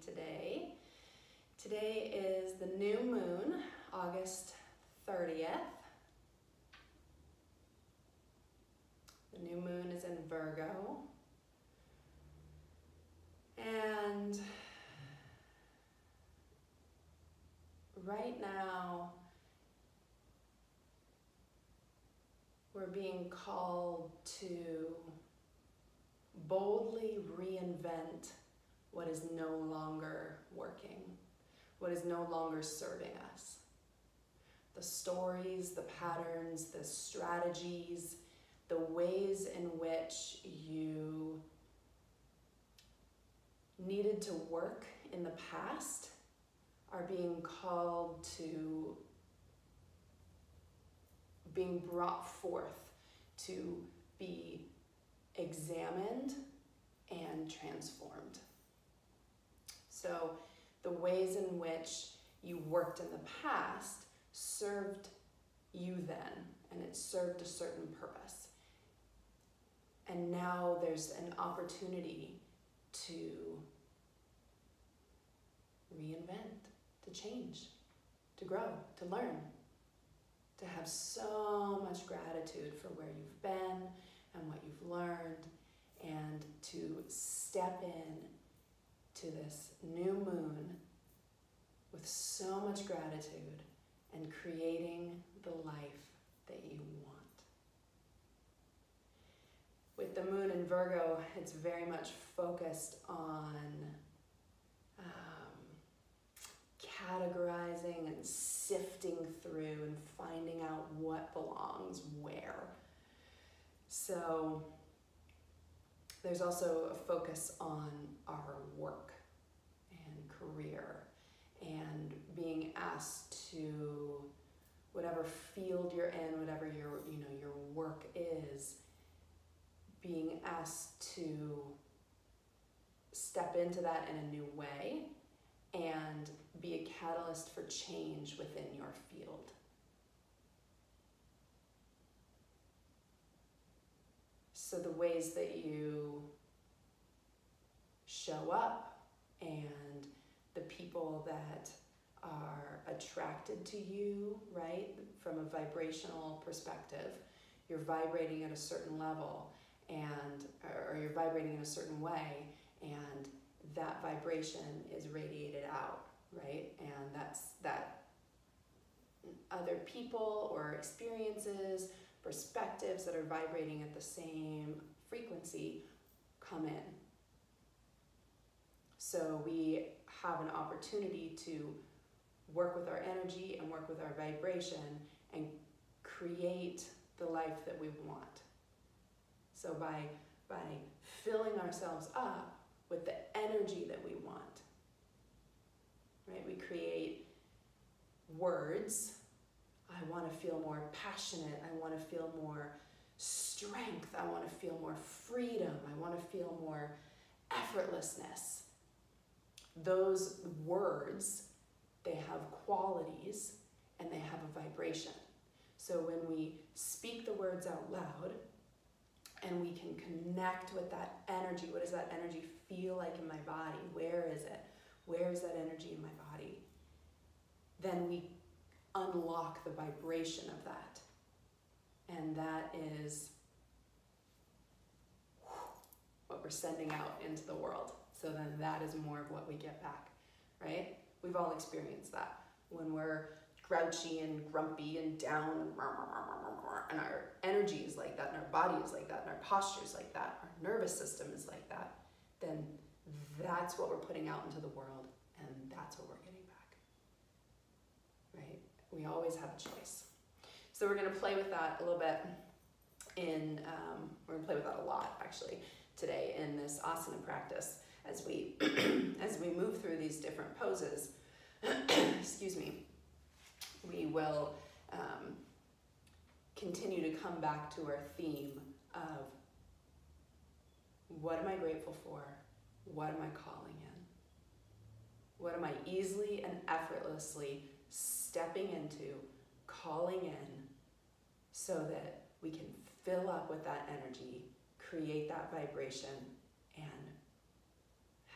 today. Today is the new moon, August 30th. The new moon is in Virgo. And right now, we're being called to boldly reinvent what is no longer working, what is no longer serving us. The stories, the patterns, the strategies, the ways in which you needed to work in the past are being called to being brought forth to be examined and transformed. So the ways in which you worked in the past served you then, and it served a certain purpose. And now there's an opportunity to reinvent, to change, to grow, to learn, to have so much gratitude for where you've been and what you've learned, and to step in to this new moon with so much gratitude and creating the life that you want. With the moon in Virgo, it's very much focused on categorizing and sifting through and finding out what belongs where. So there's also a focus on our work and career and being asked to, whatever field you're in, whatever your work is, being asked to step into that in a new way and be a catalyst for change within your field. So the ways that you show up and the people that are attracted to you, right, from a vibrational perspective, you're vibrating at a certain level or you're vibrating in a certain way, and that vibration is radiated out, right? And that other people or experiences, perspectives that are vibrating at the same frequency come in. So we have an opportunity to work with our energy and work with our vibration and create the life that we want. So by filling ourselves up with the energy that we want, right? We create words. I want to feel more passionate. I want to feel more strength. I want to feel more freedom. I want to feel more effortlessness. Those words, they have qualities and they have a vibration. So when we speak the words out loud and we can connect with that energy, what does that energy feel like in my body? Where is it? Where is that energy in my body? Then we unlock the vibration of that. And that is what we're sending out into the world. So then that is more of what we get back, right? We've all experienced that. When we're grouchy and grumpy and down and our energy is like that, and our body is like that, and our posture is like that, our nervous system is like that, then that's what we're putting out into the world, and that's what we're getting back, right? We always have a choice. So we're gonna play with that a little bit we're gonna play with that a lot actually today in this asana practice as we as we move through these different poses. Excuse me. We will continue to come back to our theme of what am I grateful for? What am I calling in? What am I easily and effortlessly stepping into, calling in, so that we can fill up with that energy, create that vibration, and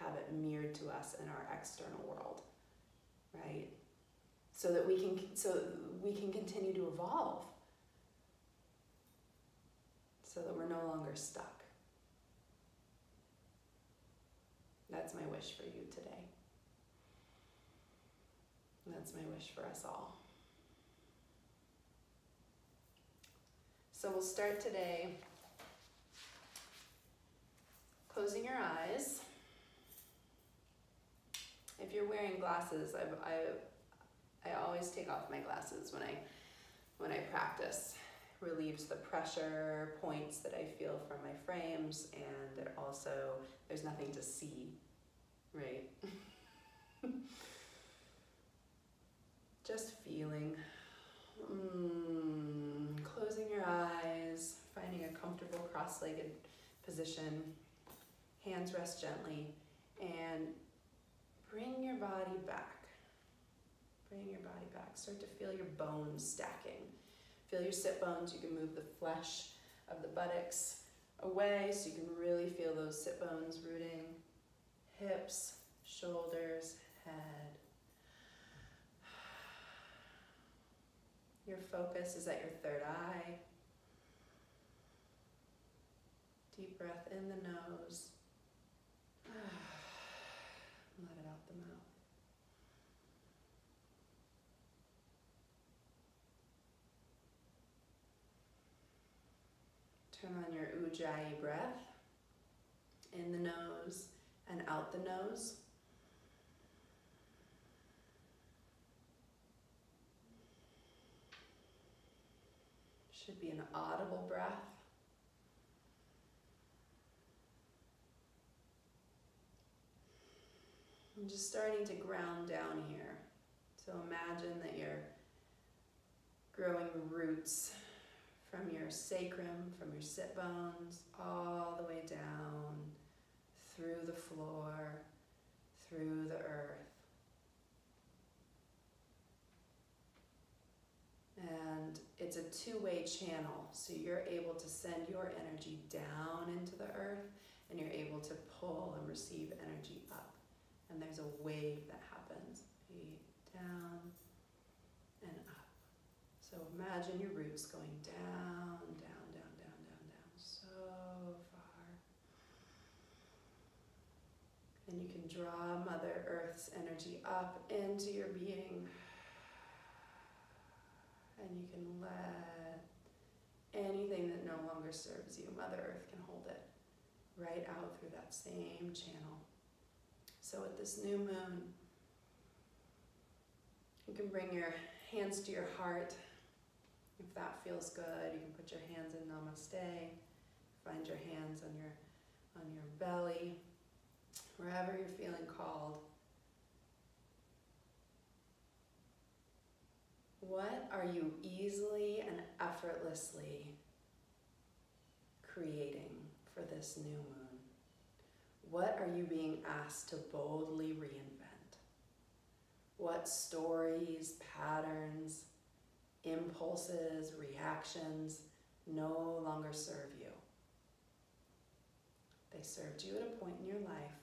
have it mirrored to us in our external world, right? So that we can continue to evolve, so that we're no longer stuck. That's my wish for you today. That's my wish for us all. So we'll start today closing your eyes. If you're wearing glasses, I always take off my glasses when I practice. Relieves the pressure points that I feel from my frames, and it also, there's nothing to see, right? Just feeling. Closing your eyes, finding a comfortable cross-legged position. Hands rest gently, and bring your body back. Bring your body back. Start to feel your bones stacking. Feel your sit bones. You can move the flesh of the buttocks away so you can really feel those sit bones rooting. Hips, shoulders, head. Your focus is at your third eye. Deep breath in the nose. Let it out the mouth. Turn on your Ujjayi breath. In the nose and out the nose. Should be an audible breath. I'm just starting to ground down here. So imagine that you're growing roots from your sacrum, from your sit bones, all the way down, through the floor, through the earth. And it's a two-way channel, so you're able to send your energy down into the earth, and you're able to pull and receive energy up. And there's a wave that happens, down and up. So imagine your roots going down, down, down, down, down, down, so far. And you can draw Mother Earth's energy up into your being. And you can let anything that no longer serves you, Mother Earth can hold it right out through that same channel. So with this new moon, you can bring your hands to your heart. If that feels good, you can put your hands in Namaste. Find your hands on your belly, wherever you're feeling called. What are you easily and effortlessly creating for this new moon? What are you being asked to boldly reinvent? What stories, patterns, impulses, reactions no longer serve you? They served you at a point in your life,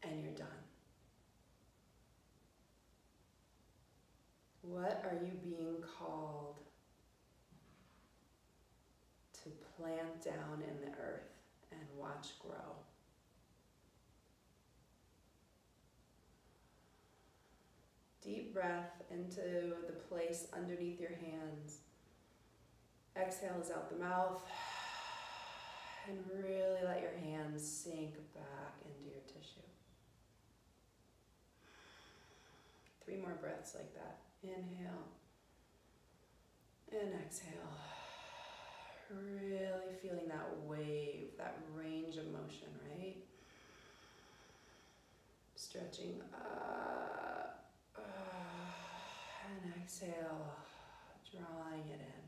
and you're done. What are you being called to plant down in the earth and watch grow? Deep breath into the place underneath your hands. Exhale is out the mouth. And really let your hands sink back into your tissue. 3 more breaths like that. Inhale and exhale. Really feeling that wave, that range of motion, right? Stretching up and exhale, drawing it in.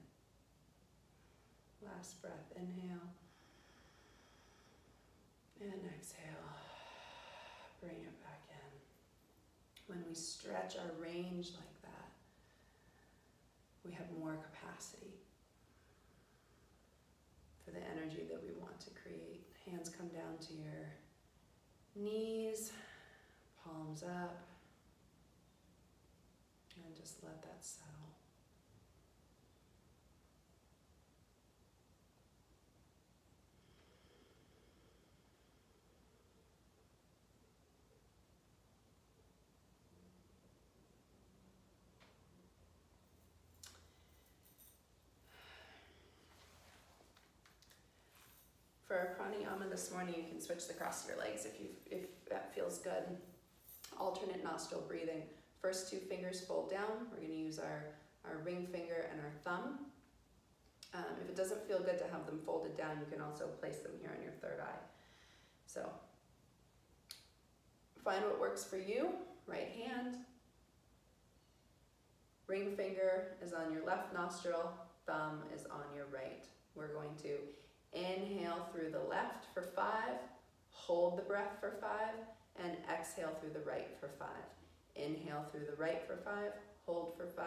Last breath, inhale and exhale. Bring it back in. When we stretch our range like that, we have more capacity for the energy that we want to create. Hands come down to your Knees, palms up, and just let that settle. For our pranayama this morning, you can switch the cross of your legs if that feels good. Alternate nostril breathing. First 2 fingers fold down. We're going to use our ring finger and our thumb. If it doesn't feel good to have them folded down, you can also place them here on your third eye. So find what works for you. Right hand. Ring finger is on your left nostril. Thumb is on your right. We're going to inhale through the left for 5, hold the breath for 5, and exhale through the right for 5. Inhale through the right for 5, hold for 5,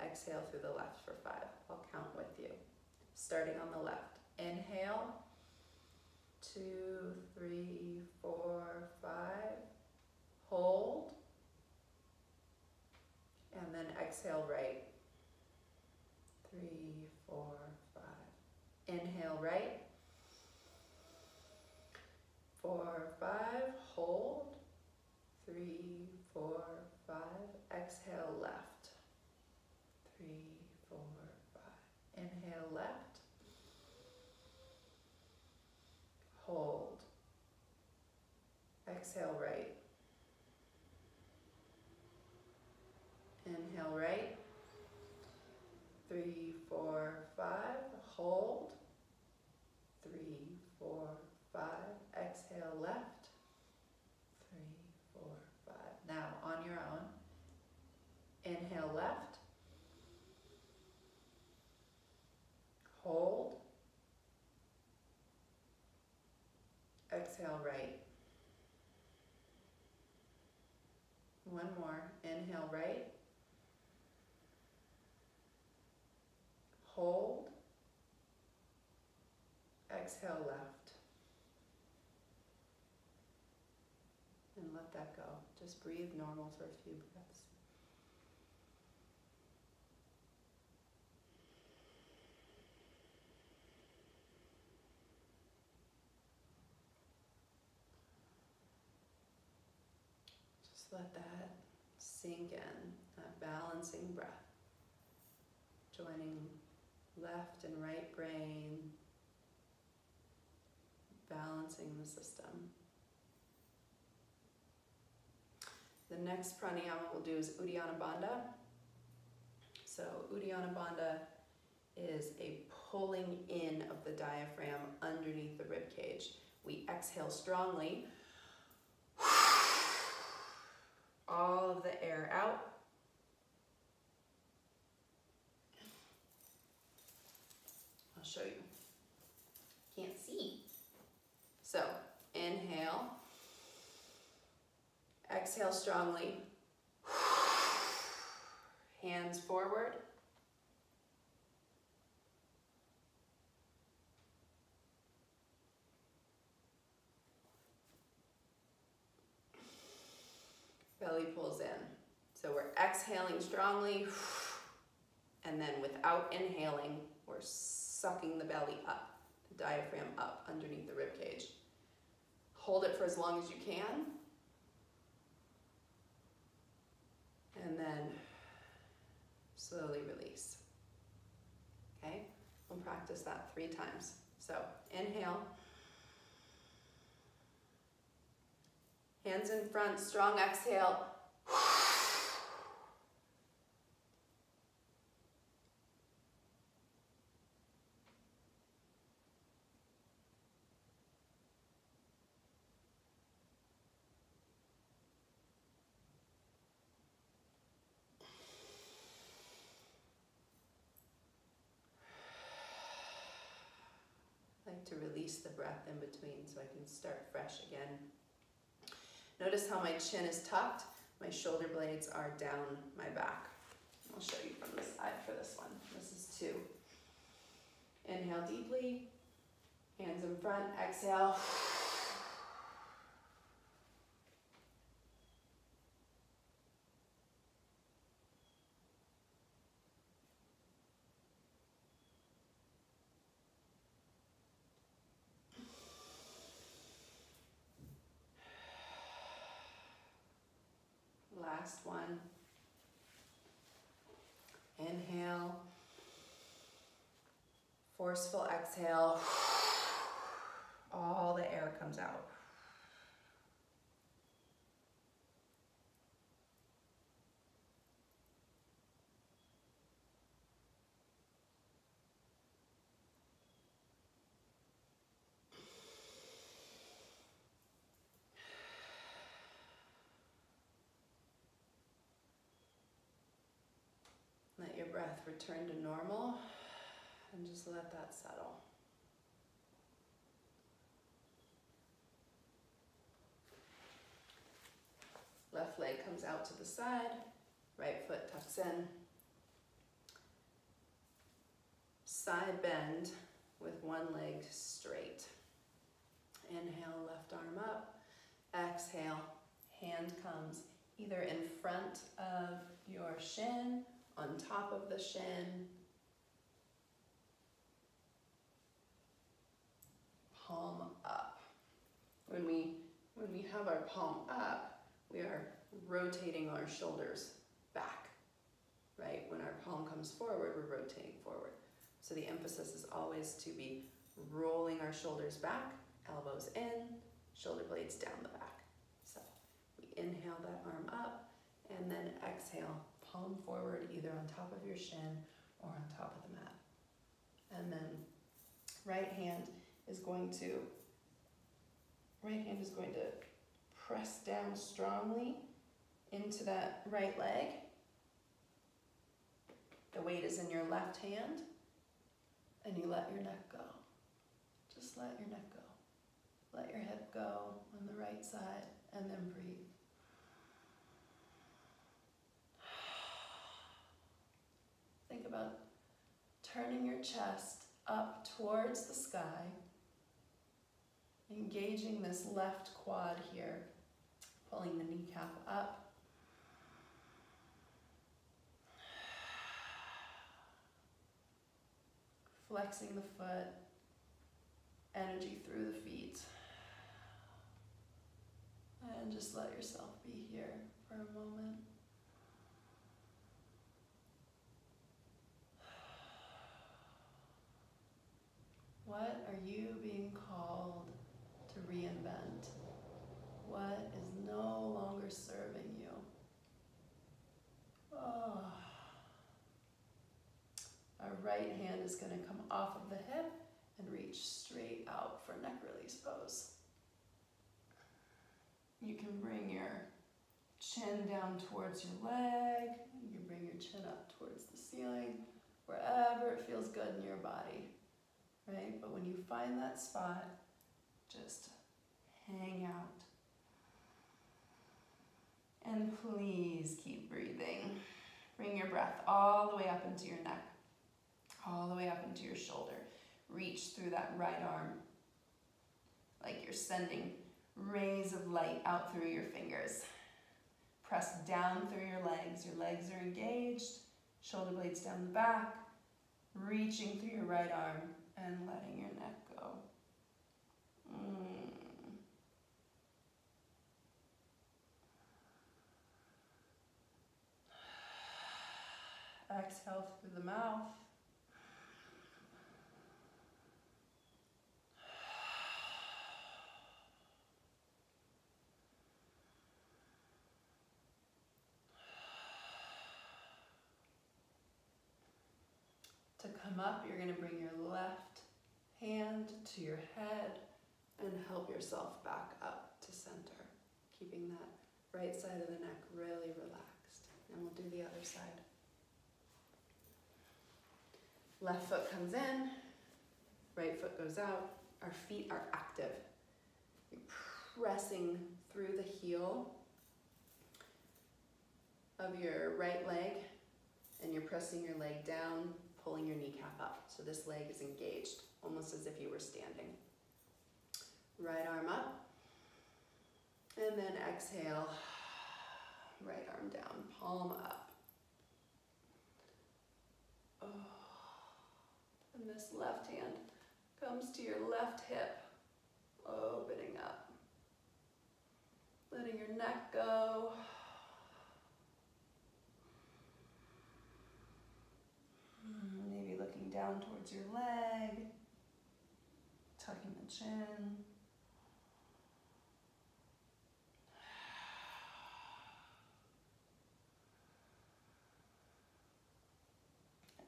exhale through the left for 5. I'll count with you. Starting on the left. Inhale, 2, 3, 4, 5. Hold, and then exhale right. 3, 4, 5. Inhale right. 4, 5. Hold. 3, 4, 5. Exhale left. 3, 4, 5. Inhale left. Hold. Exhale right. Inhale right. 3, 4, 5. Hold. 3, 4, 5. Exhale left. 3, 4, 5. Now on your own. Inhale left. Hold. Exhale right. One more. Inhale right. Hold. Exhale left. And let that go. Just breathe normal for a few breaths. Just let that sink in, that balancing breath. Joining left and right brain, balancing the system. The next pranayama we'll do is Uddiyana Bandha. So Uddiyana Bandha is a pulling in of the diaphragm underneath the rib cage. We exhale strongly. All of the air out. I'll show you. Can't see. So inhale. Exhale strongly. Hands forward. Belly pulls in. So we're exhaling strongly, and then without inhaling, we're sucking the belly up, the diaphragm up underneath the rib cage. Hold it for as long as you can. And then slowly release. Okay? We'll practice that 3 times. So inhale. Hands in front, strong exhale. I like to release the breath in between so I can start fresh again. Notice how my chin is tucked, my shoulder blades are down my back. I'll show you from the side for this one. This is 2. Inhale deeply, hands in front, exhale. Last one. Inhale. Forceful exhale. All the air comes out. Let your breath return to normal and just let that settle. Left leg comes out to the side, right foot tucks in. Side bend with one leg straight. Inhale, left arm up. Exhale, hand comes either in front of your shin, on top of the shin, palm up. When we have our palm up, we are rotating our shoulders back, right? When our palm comes forward, we're rotating forward. So the emphasis is always to be rolling our shoulders back, elbows in, shoulder blades down the back. So we inhale that arm up, and then exhale, palm forward, either on top of your shin or on top of the mat. And then right hand is going to press down strongly into that right leg. The weight is in your left hand, and you let your neck go. Just let your neck go. Let your hip go on the right side, and then breathe. Think about turning your chest up towards the sky, engaging this left quad here, pulling the kneecap up. Flexing the foot, energy through the feet. And just let yourself be here for a moment. What are you being called to reinvent? What is no longer serving you? Oh. Our right hand is going to come off of the hip and reach straight out for neck release pose. You can bring your chin down towards your leg. You can bring your chin up towards the ceiling, wherever it feels good in your body, right? But when you find that spot, just hang out. And please keep breathing. Bring your breath all the way up into your neck, all the way up into your shoulder. Reach through that right arm like you're sending rays of light out through your fingers. Press down through your legs. Your legs are engaged, shoulder blades down the back, reaching through your right arm and letting your neck go. Exhale through the mouth. To come up, you're going to bring your left hand to your head and help yourself back up to center, keeping that right side of the neck really relaxed. And we'll do the other side. Left foot comes in, right foot goes out. Our feet are active. You're pressing through the heel of your right leg, and you're pressing your leg down, pulling your kneecap up. So this leg is engaged, almost as if you were standing. Right arm up, and then exhale, right arm down, palm up. Oh. And this left hand comes to your left hip, opening up. Letting your neck go, chin.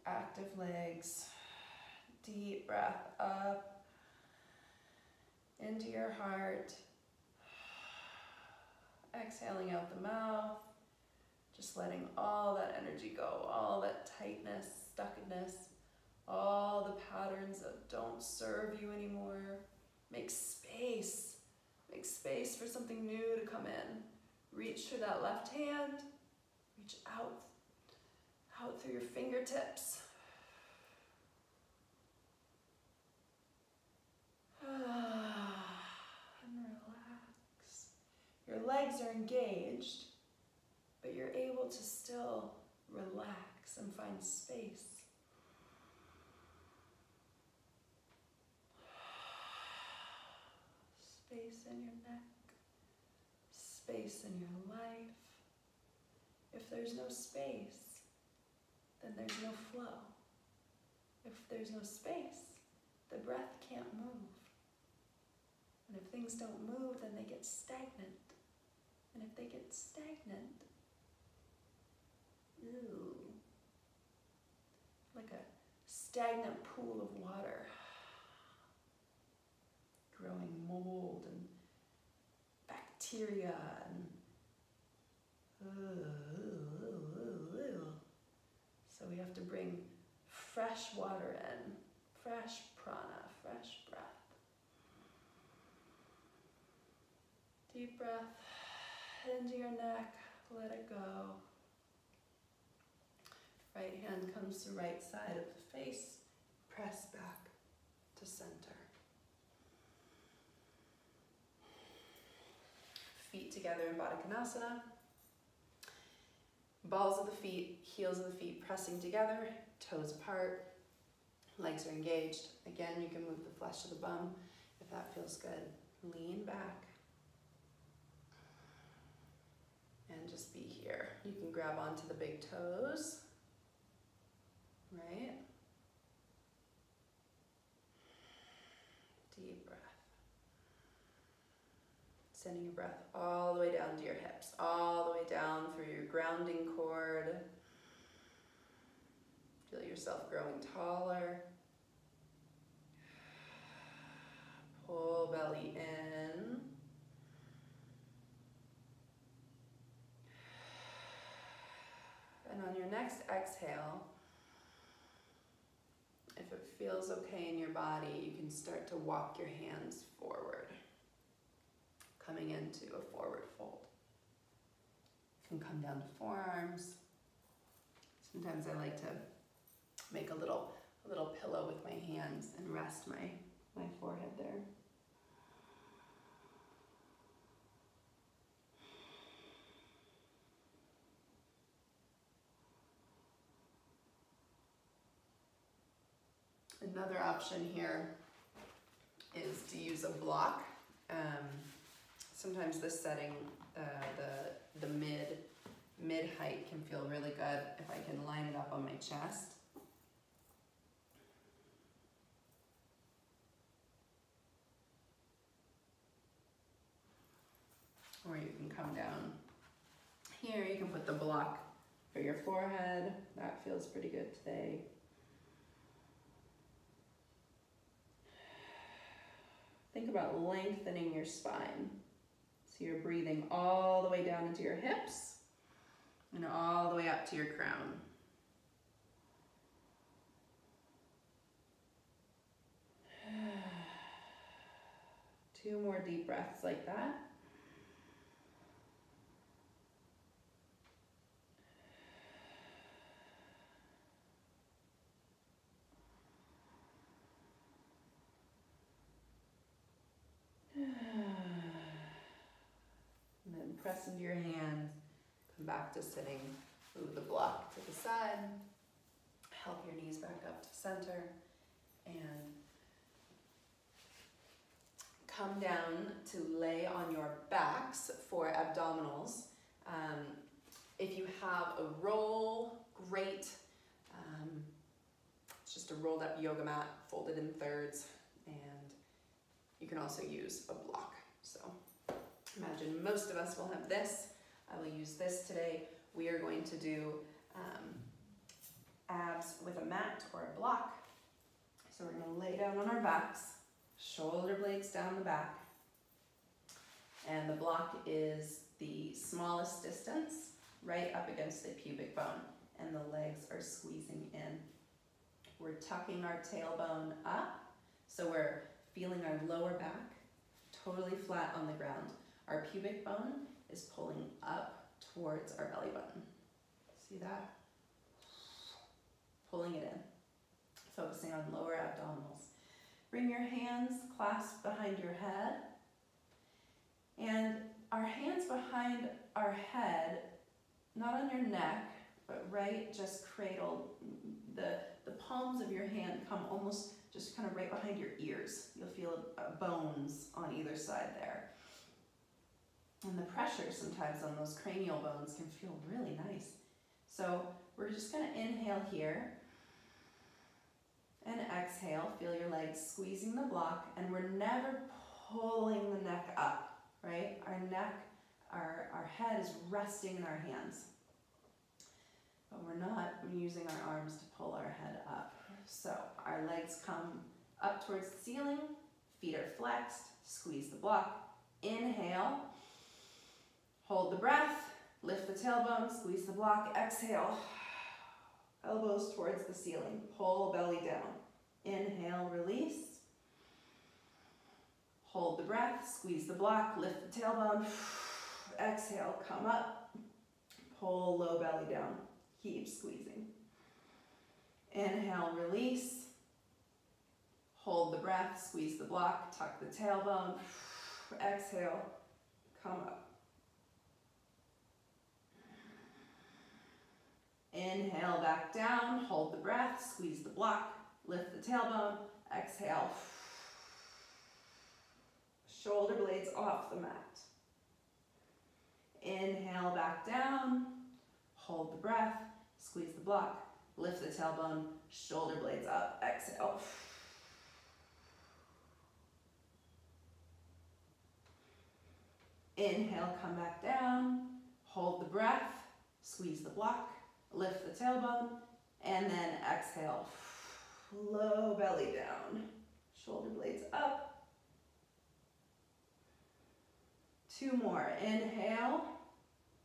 Active legs. Deep breath up into your heart. Exhaling out the mouth. Just letting all that energy go, all that tightness, stuckedness, all the patterns that don't serve you anymore. Make space. Make space for something new to come in. Reach through that left hand. Reach out through your fingertips. And relax. Your legs are engaged, but you're able to still relax and find space. Space in your neck, space in your life. If there's no space, then there's no flow. If there's no space, the breath can't move. And if things don't move, then they get stagnant. And if they get stagnant, like a stagnant pool of water, growing mold and bacteria and so we have to bring fresh water in, fresh prana, fresh breath. Deep breath into your neck, let it go. Right hand comes to right side of the face, press back to center. Feet together in Baddha Konasana. Balls of the feet, heels of the feet pressing together, toes apart, legs are engaged. Again, you can move the flesh of the bum if that feels good. Lean back. And just be here. You can grab onto the big toes. Right? Deep breath. Sending your breath all the way down to your hips, all the way down through your grounding cord. Feel yourself growing taller. Pull belly in. And on your next exhale, if it feels okay in your body, you can start to walk your hands forward, coming into a forward fold. You can come down to forearms. Sometimes I like to make a little pillow with my hands and rest my forehead there. Another option here is to use a block. Sometimes this setting, the mid height can feel really good if I can line it up on my chest. Or you can come down here, you can put the block for your forehead. That feels pretty good today. Think about lengthening your spine. So you're breathing all the way down into your hips and all the way up to your crown. Two more deep breaths like that. And then press into your hands, come back to sitting, move the block to the side, help your knees back up to center, and come down to lay on your backs for abdominals. If you have a roll, great. It's just a rolled up yoga mat folded in thirds, and you can also use a block. So imagine most of us will have this. I will use this today. We are going to do abs with a mat or a block. So we're going to lay down on our backs, shoulder blades down the back, and the block is the smallest distance right up against the pubic bone, and the legs are squeezing in. We're tucking our tailbone up, so we're feeling our lower back totally flat on the ground. Our pubic bone is pulling up towards our belly button. See that? Pulling it in. Focusing on lower abdominals. Bring your hands clasped behind your head. And our hands behind our head, not on your neck, but right just cradle. The palms of your hand come almost just kind of right behind your ears. You'll feel bones on either side there. And the pressure sometimes on those cranial bones can feel really nice. So we're just going to inhale here and exhale. Feel your legs squeezing the block, and we're never pulling the neck up, right? Our neck, our head is resting in our hands, but we're not using our arms to pull our head up. So our legs come up towards the ceiling, feet are flexed, squeeze the block, inhale, hold the breath, lift the tailbone, squeeze the block, exhale, elbows towards the ceiling, pull belly down, inhale, release, hold the breath, squeeze the block, lift the tailbone, exhale, come up, pull low belly down, keep squeezing. Inhale, release, hold the breath, squeeze the block, tuck the tailbone, exhale, come up. Inhale, back down, hold the breath, squeeze the block, lift the tailbone, exhale. Shoulder blades off the mat. Inhale, back down, hold the breath, squeeze the block, lift the tailbone, shoulder blades up, exhale. Inhale, come back down, hold the breath, squeeze the block, lift the tailbone, and then exhale. Low belly down, shoulder blades up. 2 more. Inhale,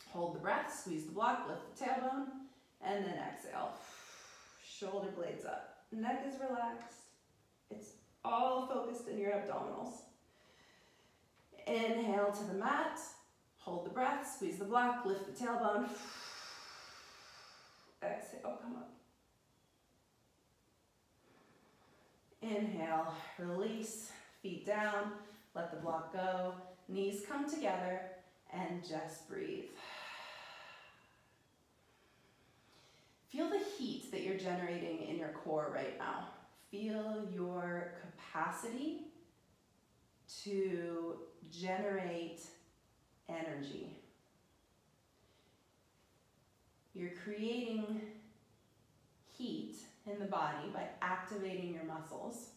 hold the breath, squeeze the block, lift the tailbone, and then exhale. Shoulder blades up. Neck is relaxed. It's all focused in your abdominals. Inhale to the mat, hold the breath, squeeze the block, lift the tailbone. Exhale, come up. Inhale, release, feet down, let the block go, knees come together, and just breathe. Feel the heat that you're generating in your core right now. Feel your capacity to generate energy. You're creating heat in the body by activating your muscles.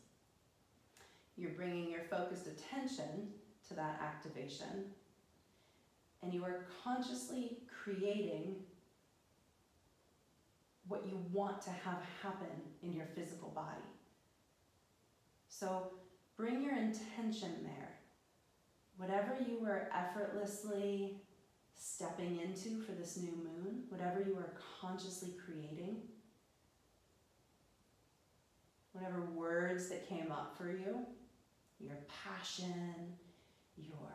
You're bringing your focused attention to that activation, and you are consciously creating what you want to have happen in your physical body. So bring your intention there. Whatever you were effortlessly stepping into for this new moon, whatever you are consciously creating, whatever words that came up for you, your passion, your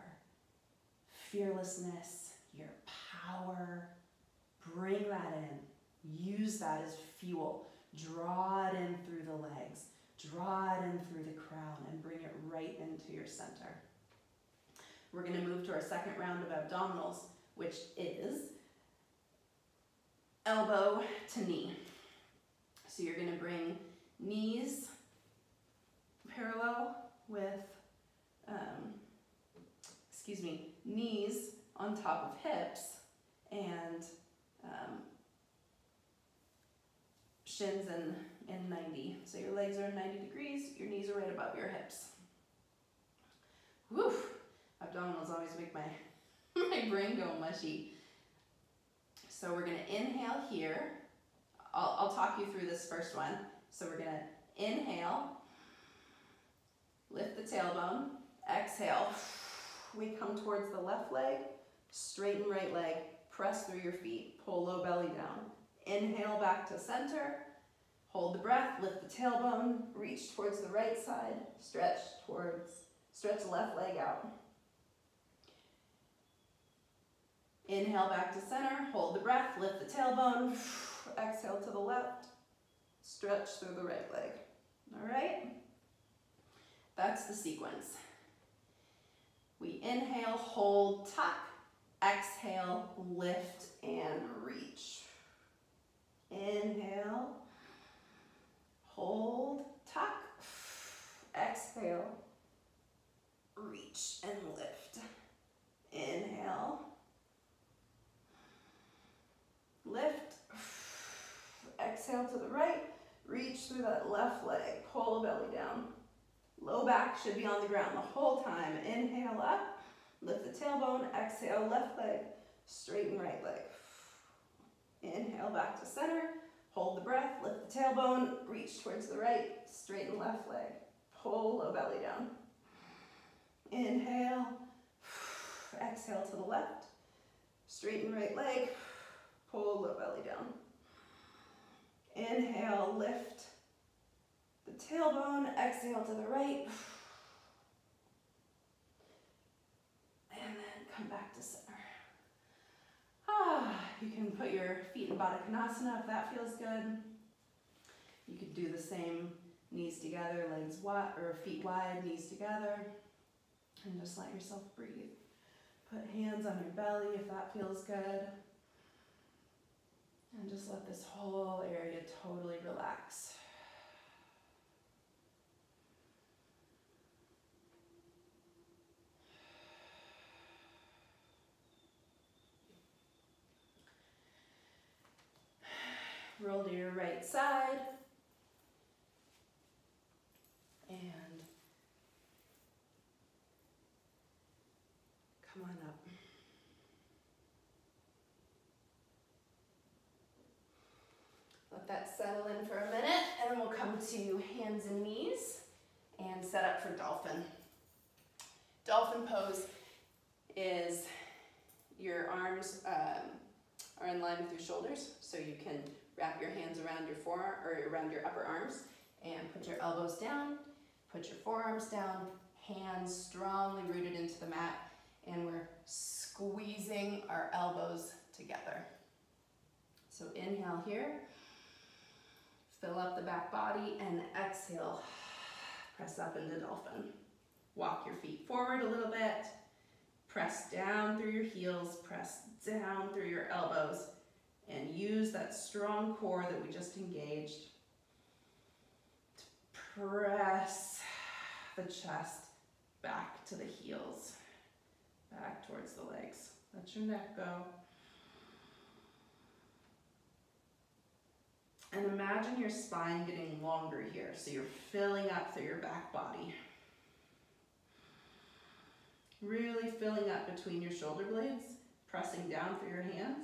fearlessness, your power, bring that in. Use that as fuel. Draw it in through the legs, draw it in through the crown, and bring it right into your center. We're going to move to our second round of abdominals, which is elbow to knee. So you're going to bring knees parallel with, knees on top of hips, and shins in 90. So your legs are in 90 degrees, your knees are right above your hips. Whew. Abdominals always make my, my brain go mushy. So we're gonna inhale here. I'll talk you through this first one. So we're gonna inhale, lift the tailbone, exhale. We come towards the left leg, straighten right leg, press through your feet, pull low belly down. Inhale back to center, hold the breath, lift the tailbone, reach towards the right side, stretch the left leg out. Inhale back to center, hold the breath, lift the tailbone, exhale to the left, stretch through the right leg. All right? That's the sequence. We inhale, hold, tuck, exhale, lift, and reach. Inhale, hold, tuck, exhale, reach and lift. Inhale, lift, exhale to the right, reach through that left leg, pull the belly down. Low back should be on the ground the whole time. Inhale up, lift the tailbone, exhale, left leg, straighten right leg. Inhale back to center, hold the breath, lift the tailbone, reach towards the right, straighten left leg, pull low belly down. Inhale, exhale to the left, straighten right leg, pull low belly down. Inhale, lift the tailbone, exhale to the right, and then come back to center. You can put your feet in Baddha Konasana if that feels good. You could do the same, knees together, legs wide, or feet wide, knees together, and just let yourself breathe. Put hands on your belly if that feels good. And just let this whole area totally relax. Roll to your right side. And come on up. Let that settle in for a minute, and then we'll come to hands and knees and set up for dolphin. Dolphin pose is your arms are in line with your shoulders, so you can wrap your hands around your forearm or around your upper arms and put your elbows down, put your forearms down, hands strongly rooted into the mat, and we're squeezing our elbows together. So inhale here, fill up the back body, and exhale, press up into dolphin. Walk your feet forward a little bit, press down through your heels, press down through your elbows, and use that strong core that we just engaged to press the chest back to the heels, back towards the legs. Let your neck go. And imagine your spine getting longer here, so you're filling up through your back body. Really filling up between your shoulder blades, pressing down through your hands,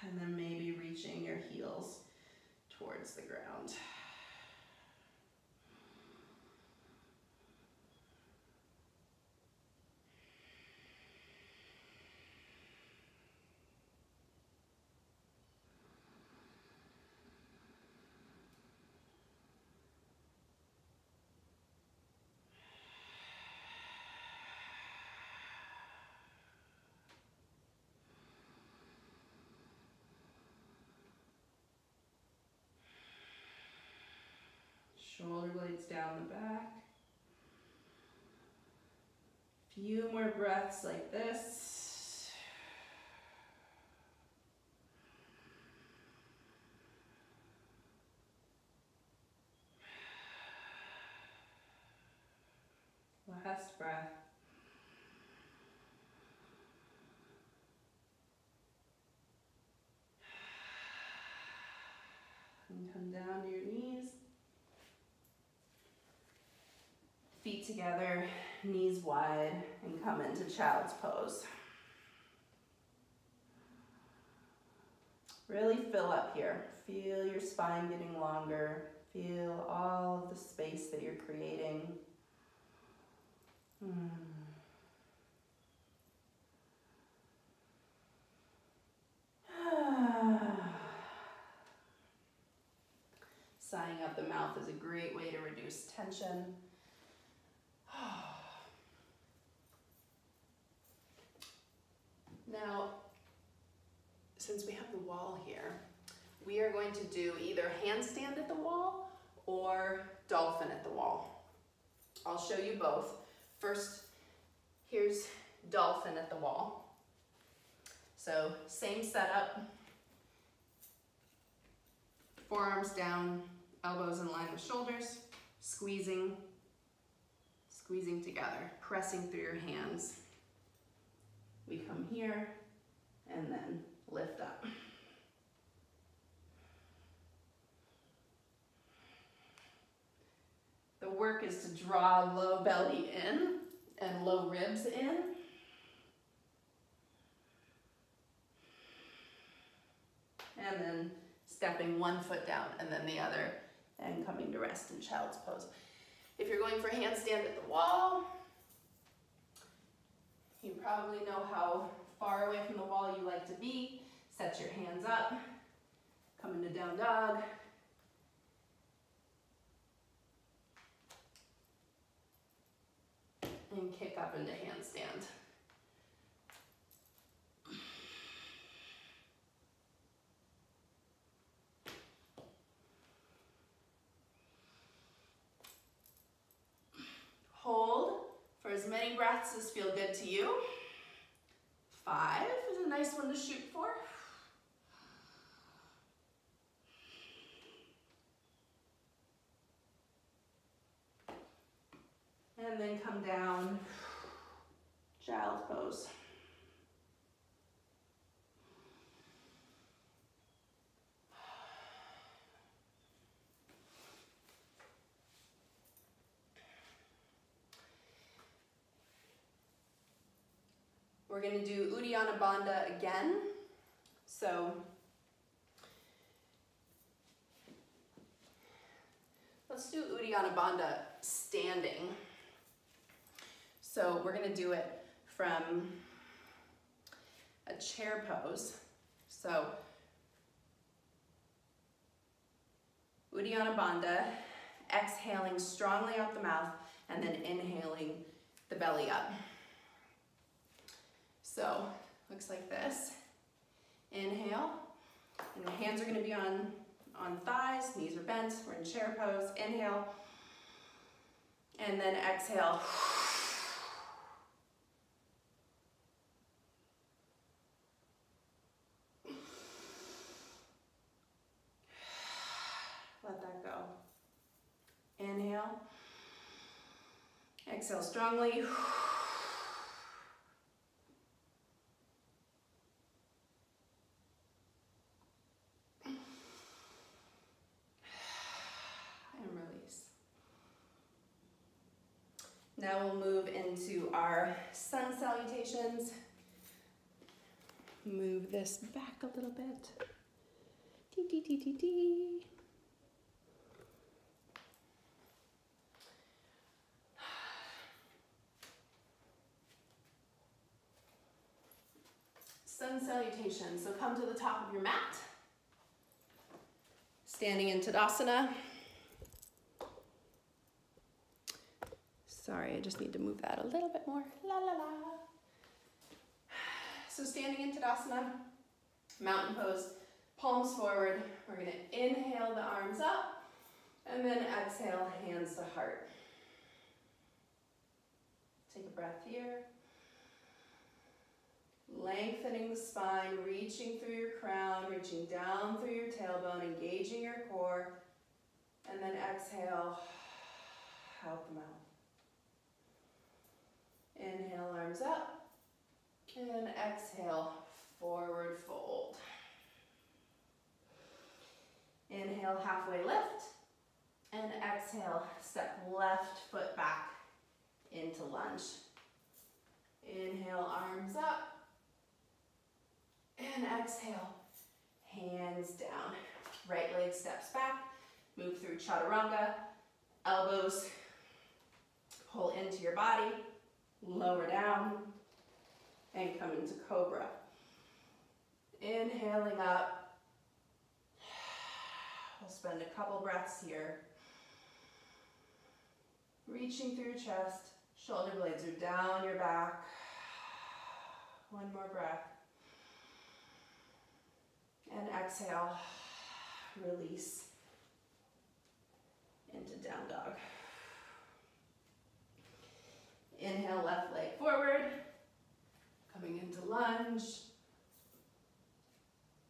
and then maybe reaching your heels towards the ground. Shoulder blades down the back. Few more breaths like this. Last breath. And come down to your knees. Feet feet together, knees wide, and come into child's pose. Really fill up here. Feel your spine getting longer. Feel all of the space that you're creating. Sighing out the mouth is a great way to reduce tension. Now, since we have the wall here, we are going to do either handstand at the wall or dolphin at the wall. I'll show you both. First, here's dolphin at the wall. So same setup, forearms down, elbows in line with shoulders, squeezing together, pressing through your hands. We come here and then lift up. The work is to draw low belly in and low ribs in. And then stepping one foot down and then the other and coming to rest in child's pose. If you're going for handstand at the wall, you probably know how far away from the wall you like to be. Set your hands up, come into down dog. And kick up into handstand. Hold for as many breaths as feel good to you. 5 is a nice one to shoot for. And then come down, child's pose. We're going to do Uddiyana Bandha again. So let's do Uddiyana Bandha standing. So we're going to do it from a chair pose. So Uddiyana Bandha, exhaling strongly out the mouth and then inhaling the belly up. So looks like this. Inhale, and my hands are going to be on thighs, knees are bent, we're in chair pose. Inhale, and then exhale. Let that go. Inhale, exhale strongly. Now we'll move into our sun salutations. Move this back a little bit. Dee, dee, dee, dee, dee. Sun salutations. So come to the top of your mat. Standing in Tadasana. Sorry, I just need to move that a little bit more. La la la. So standing in Tadasana, mountain pose, palms forward. We're going to inhale the arms up and then exhale, hands to heart. Take a breath here. Lengthening the spine, reaching through your crown, reaching down through your tailbone, engaging your core, and then exhale out the mouth. Inhale, arms up, and exhale, forward fold. Inhale, halfway lift, and exhale, step left foot back into lunge. Inhale, arms up. And exhale, hands down. Right leg steps back. Move through chaturanga. Elbows pull into your body. Lower down. And come into cobra. Inhaling up. We'll spend a couple breaths here. Reaching through chest. Shoulder blades are down your back. One more breath. And exhale, release into down dog. Inhale, left leg forward. Coming into lunge.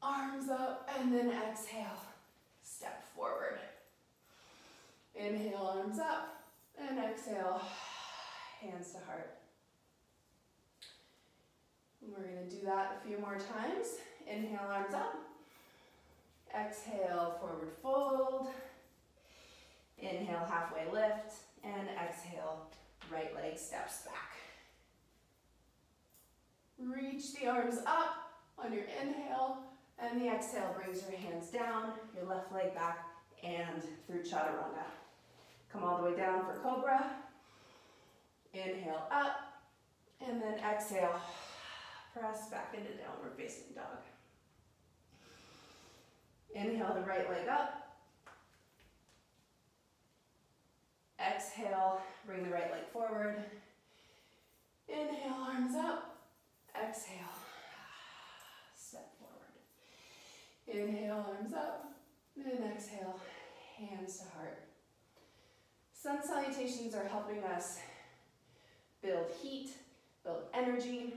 Arms up, and then exhale, step forward. Inhale, arms up, and exhale, hands to heart. And we're going to do that a few more times. Inhale, arms up. Exhale, forward fold. Inhale, halfway lift. And exhale, right leg steps back. Reach the arms up on your inhale. And the exhale brings your hands down, your left leg back, and through chaturanga. Come all the way down for cobra. Inhale up. And then exhale, press back into downward facing dog. Inhale the right leg up. Exhale, bring the right leg forward. Inhale, arms up. Exhale, step forward. Inhale, arms up. And exhale, hands to heart. Sun salutations are helping us build heat, build energy.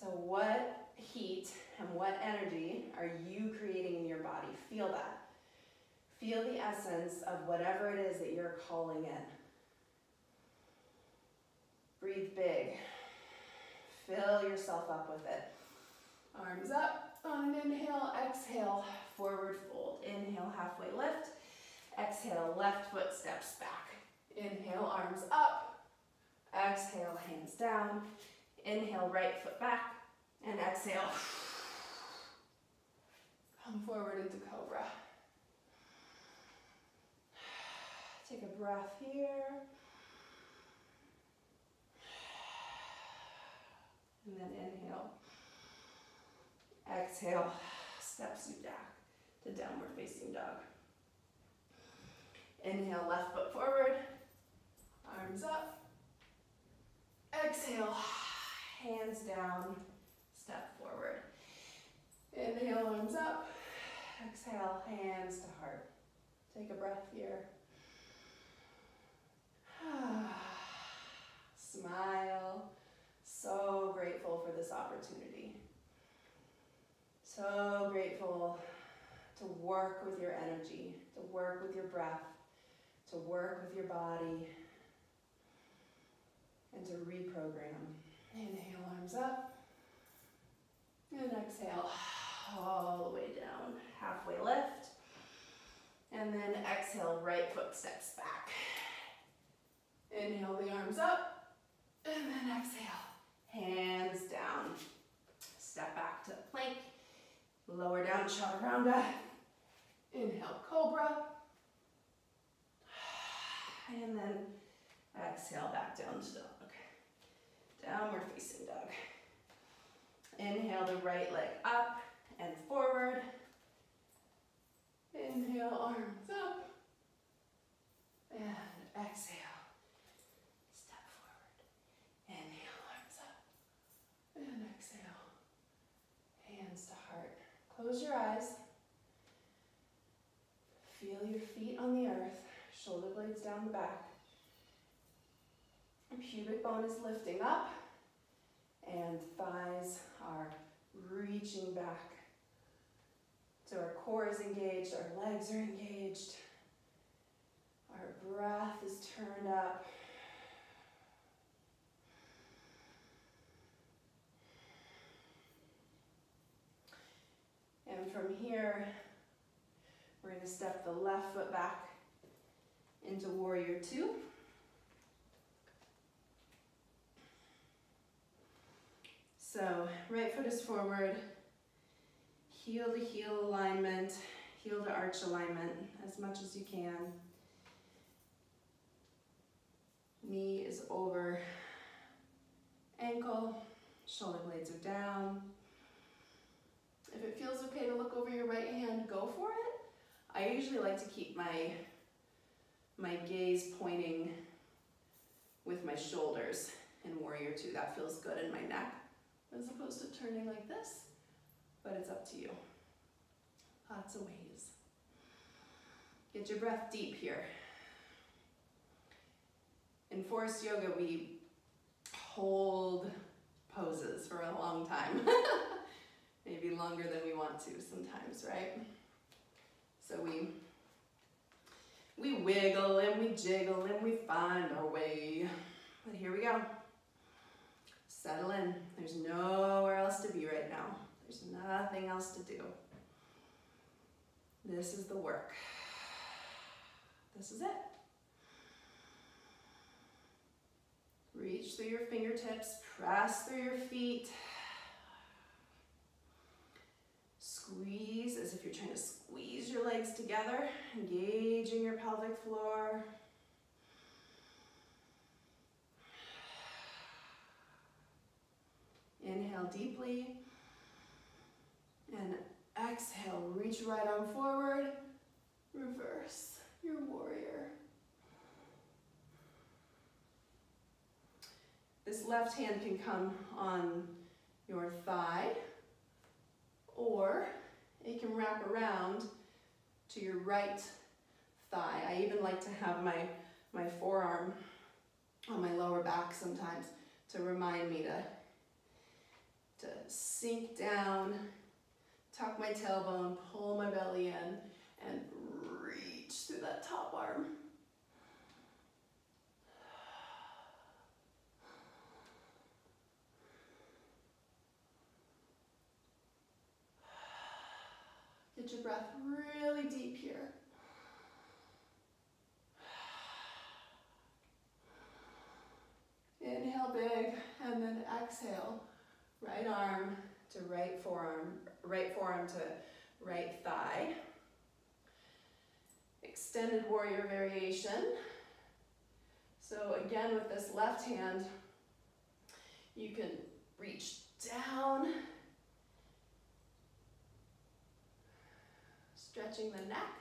So what heat and what energy are you creating in your body? Feel that. Feel the essence of whatever it is that you're calling in. Breathe big. Fill yourself up with it. Arms up on an inhale, exhale, forward fold. Inhale, halfway lift. Exhale, left foot steps back. Inhale, arms up. Exhale, hands down. Inhale, right foot back, and exhale. Come forward into cobra. Take a breath here. And then inhale. Exhale, steps you back to downward facing dog. Inhale, left foot forward, arms up. Exhale, hands down, step forward. Inhale, arms up. Exhale, hands to heart. Take a breath here. Smile. So grateful for this opportunity. So grateful to work with your energy, to work with your breath, to work with your body, and to reprogram. Inhale, arms up. And exhale, all the way down. Halfway lift. And then exhale, right foot steps back. Inhale the arms up. And then exhale, hands down. Step back to plank. Lower down, chaturanga. Inhale, cobra. And then exhale, back down to dog. Downward facing dog. Inhale the right leg up and forward. Inhale, arms up. And exhale, step forward. Inhale, arms up. And exhale, hands to heart. Close your eyes. Feel your feet on the earth, shoulder blades down the back. Pubic bone is lifting up, and thighs are reaching back. So our core is engaged, our legs are engaged, our breath is turned up. And from here, we're going to step the left foot back into warrior two. So right foot is forward, heel to heel alignment, heel to arch alignment as much as you can. Knee is over ankle, shoulder blades are down. If it feels okay to look over your right hand, go for it. I usually like to keep my gaze pointing with my shoulders in warrior two. That feels good in my neck, as opposed to turning like this, but it's up to you. Lots of ways. Get your breath deep here. In Forest Yoga, we hold poses for a long time. Maybe longer than we want to sometimes, right? So we wiggle and we jiggle and we find our way. But here we go. Settle in. There's nowhere else to be right now. There's nothing else to do. This is the work. This is it. Reach through your fingertips, press through your feet. Squeeze as if you're trying to squeeze your legs together, engaging your pelvic floor. Inhale deeply, and exhale, reach right arm forward, reverse your warrior. This left hand can come on your thigh, or it can wrap around to your right thigh. I even like to have my forearm on my lower back sometimes to remind me to sink down, tuck my tailbone, pull my belly in, and reach through that top arm. Get your breath really deep here. Inhale big, and then exhale. Right arm to right forearm to right thigh. Extended warrior variation. So again, with this left hand, you can reach down, stretching the neck,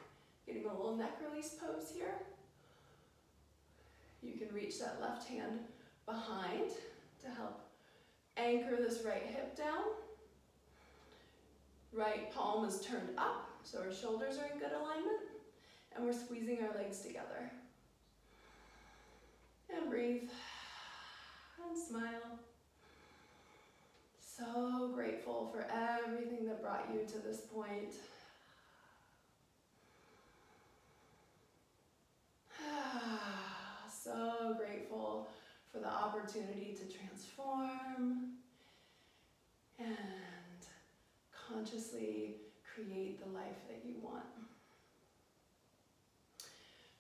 getting a little neck release pose here. You can reach that left hand behind to help anchor this right hip down. Right palm is turned up, so our shoulders are in good alignment, and we're squeezing our legs together. And breathe, and smile. So grateful for everything that brought you to this point. So grateful for the opportunity to transform and consciously create the life that you want.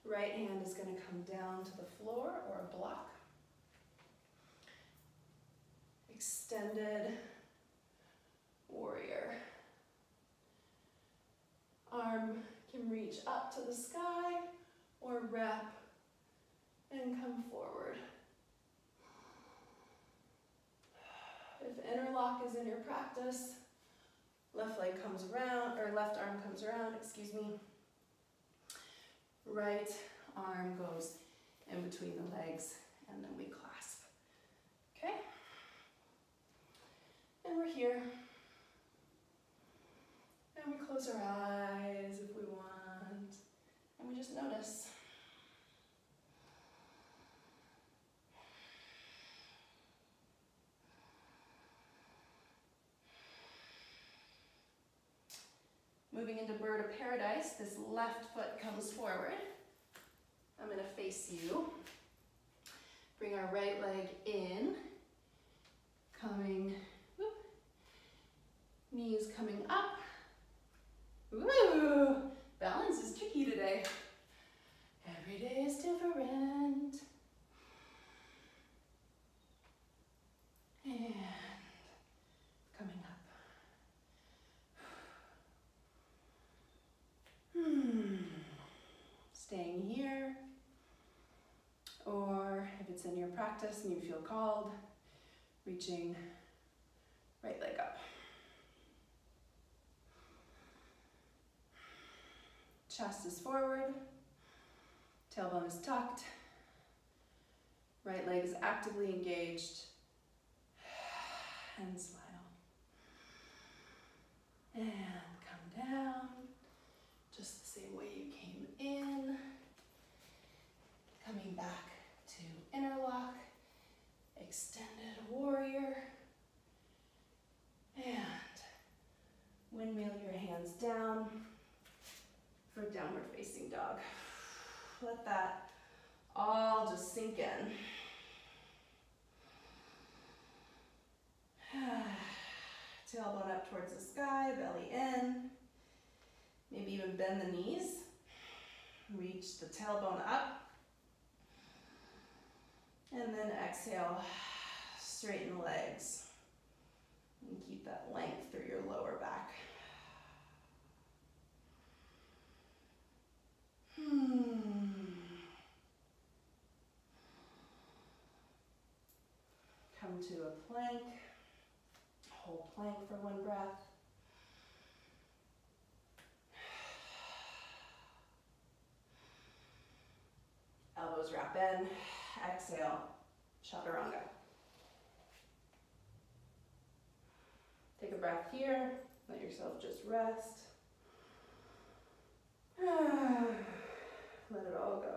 Right hand is going to come down to the floor or a block. Extended warrior. Arm can reach up to the sky or wrap and come forward. If interlock is in your practice, left leg comes around, or left arm comes around, excuse me. Right arm goes in between the legs, and then we clasp. Okay? And we're here. And we close our eyes if we want, and we just notice. Moving into bird of paradise, this left foot comes forward. I'm going to face you. Bring our right leg in, coming, whoop, knees coming up. Woo! Balance is tricky. key today. Every day is different. And coming up. Staying here. Or if it's in your practice and you feel called, reaching right leg up. Chest is forward, tailbone is tucked, right leg is actively engaged, and smile. And come down, just the same way you came in. Coming back to interlock, extended warrior, and windmill your hands down for downward facing dog. Let that all just sink in. Tailbone up towards the sky, belly in. Maybe even bend the knees. Reach the tailbone up. And then exhale, straighten the legs. And keep that length through your lower back. Come to a plank. Hold plank for one breath. Elbows wrap in. Exhale, chaturanga. Take a breath here. Let yourself just rest. Let it all go.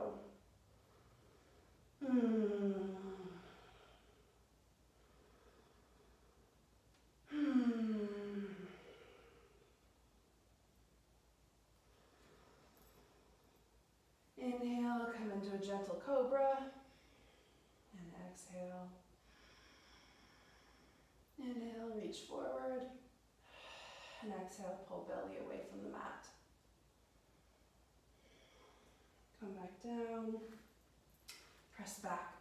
Inhale, come into a gentle cobra. And exhale. Inhale, reach forward. And exhale, pull belly away from the mat. Come back down. Press back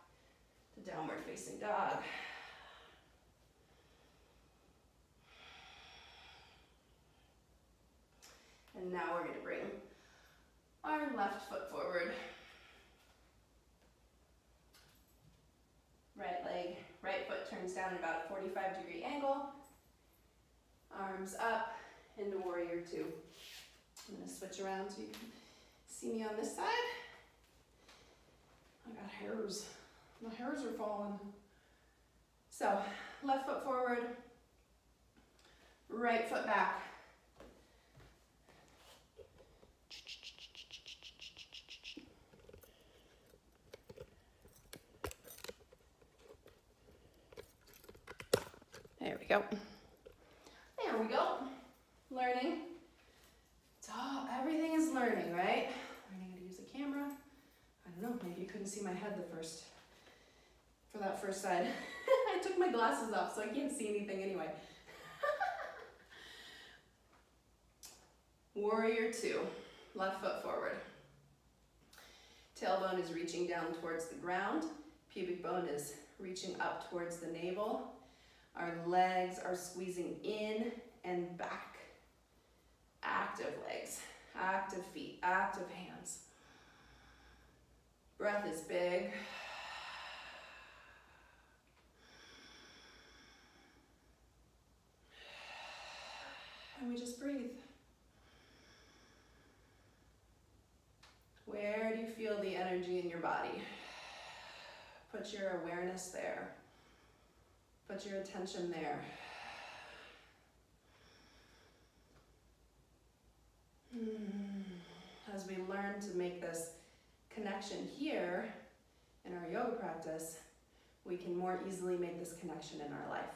to downward facing dog. And now we're going to bring our left foot forward. Right foot turns down at about a 45-degree angle. Arms up into warrior two. I'm going to switch around so you can see me on this side. I got hairs. My hairs are falling. So, left foot forward, right foot back. There we go. There we go. Learning. Everything is learning, right? Learning how to use a camera. I don't know, maybe you couldn't see my head for that first side. I took my glasses off so I can't see anything anyway. Warrior two, left foot forward. Tailbone is reaching down towards the ground. Pubic bone is reaching up towards the navel. Our legs are squeezing in and back. Active legs, active feet, active hands. Breath is big. And we just breathe. Where do you feel the energy in your body? Put your awareness there. Put your attention there. As we learn to make this connection here in our yoga practice, we can more easily make this connection in our life.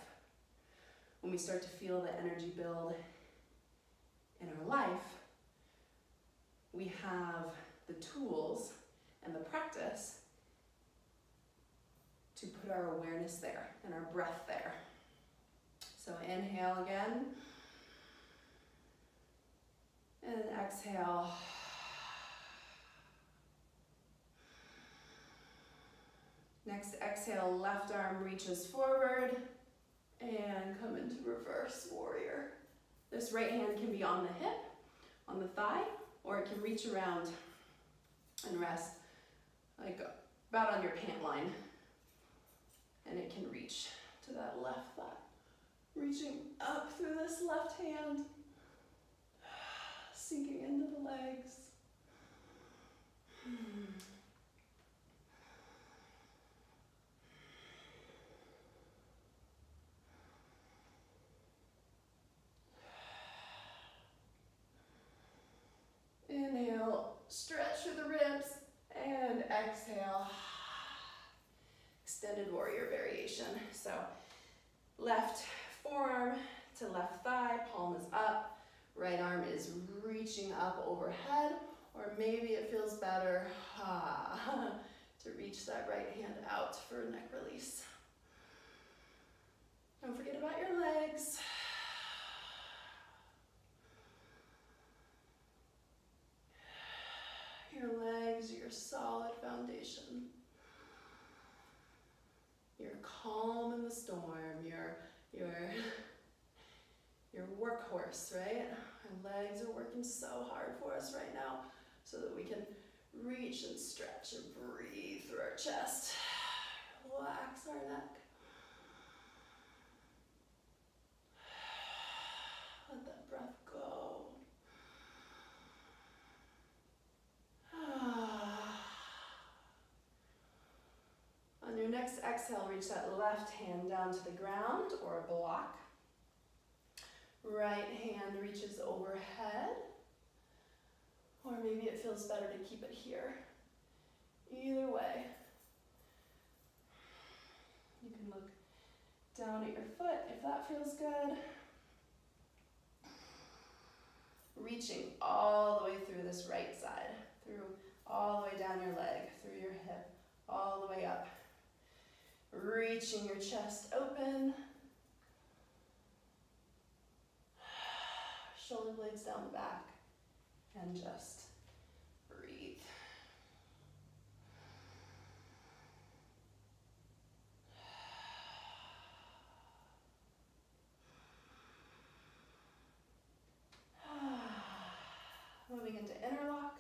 When we start to feel the energy build in our life, we have the tools and the practice to put our awareness there and our breath there. So inhale again. And exhale. Next exhale, left arm reaches forward and come into reverse warrior. This right hand can be on the hip, on the thigh, or it can reach around and rest like about on your pant line. And it can reach to that left thigh. Reaching up through this left hand, sinking into the legs. Inhale, stretch through the ribs, and exhale, extended warrior variation. So left forearm to left thigh, palm is up, right arm is reaching up overhead, or maybe it feels better to reach that right hand out for a neck release. Don't forget about your legs. Your legs are your solid foundation. You're calm in the storm. You're workhorse, right? Our legs are working so hard for us right now so that we can reach and stretch and breathe through our chest. Relax our neck. Let that breath go. On your next exhale, reach that left hand down to the ground or a block. Right hand reaches overhead, or maybe it feels better to keep it here. Either way, you can look down at your foot if that feels good. Reaching all the way through this right side, through all the way down your leg, through your hip, all the way up. Reaching your chest open. Shoulder blades down the back, and just breathe. Moving into interlock.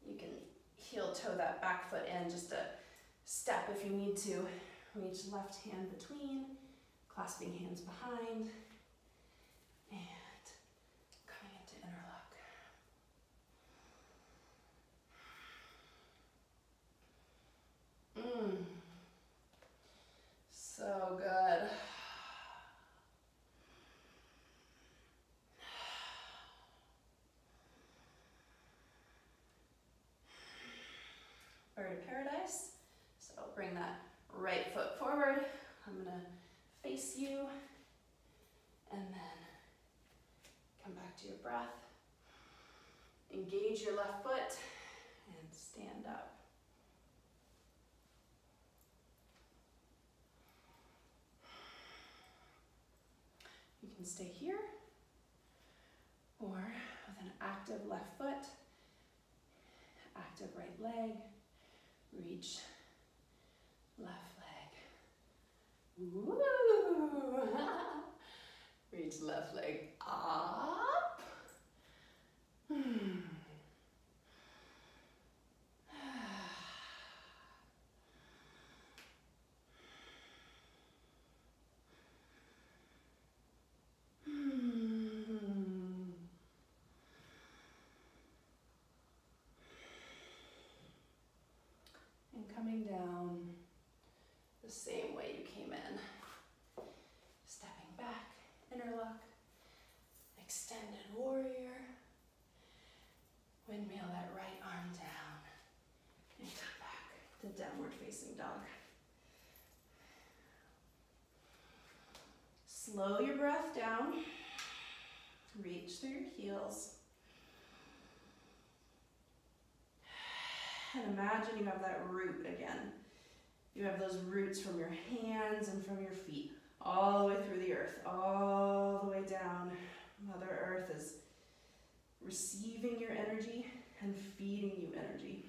You can heel toe that back foot in, just a step if you need to. Reach left hand between, clasping hands behind, and coming into interlock. So good. Bird of paradise. So bring that right foot forward. I'm gonna face you, and then come back to your breath. Engage your left foot and stand up. You can stay here, or with an active left foot, active right leg, reach left leg. Woo! Reach left leg up. And coming down the same way you came in. Stepping back, interlock, extended warrior. Windmill that right arm down and come back to downward facing dog. Slow your breath down. Reach through your heels. And imagine you have that root again. You have those roots from your hands and from your feet, all the way through the earth, all the way down. Mother Earth is receiving your energy and feeding you energy.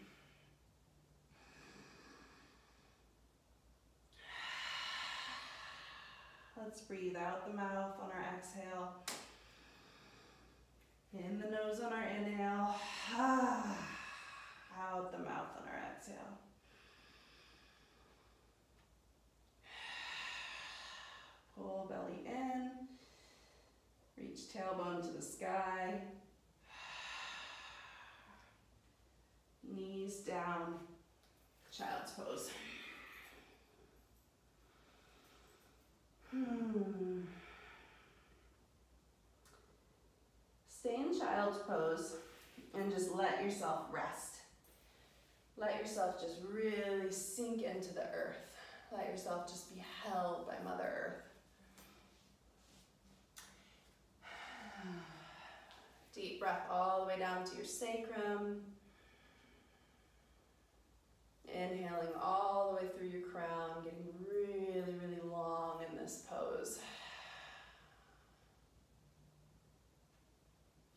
Let's breathe out the mouth on our exhale. In the nose on our inhale. Out the mouth on our exhale. Pull belly in. Reach tailbone to the sky. Knees down. Child's pose. Stay in child's pose and just let yourself rest. Let yourself just really sink into the earth. Let yourself just be held by Mother Earth. Deep breath all the way down to your sacrum. Inhaling all the way through your crown, getting really, really long in this pose.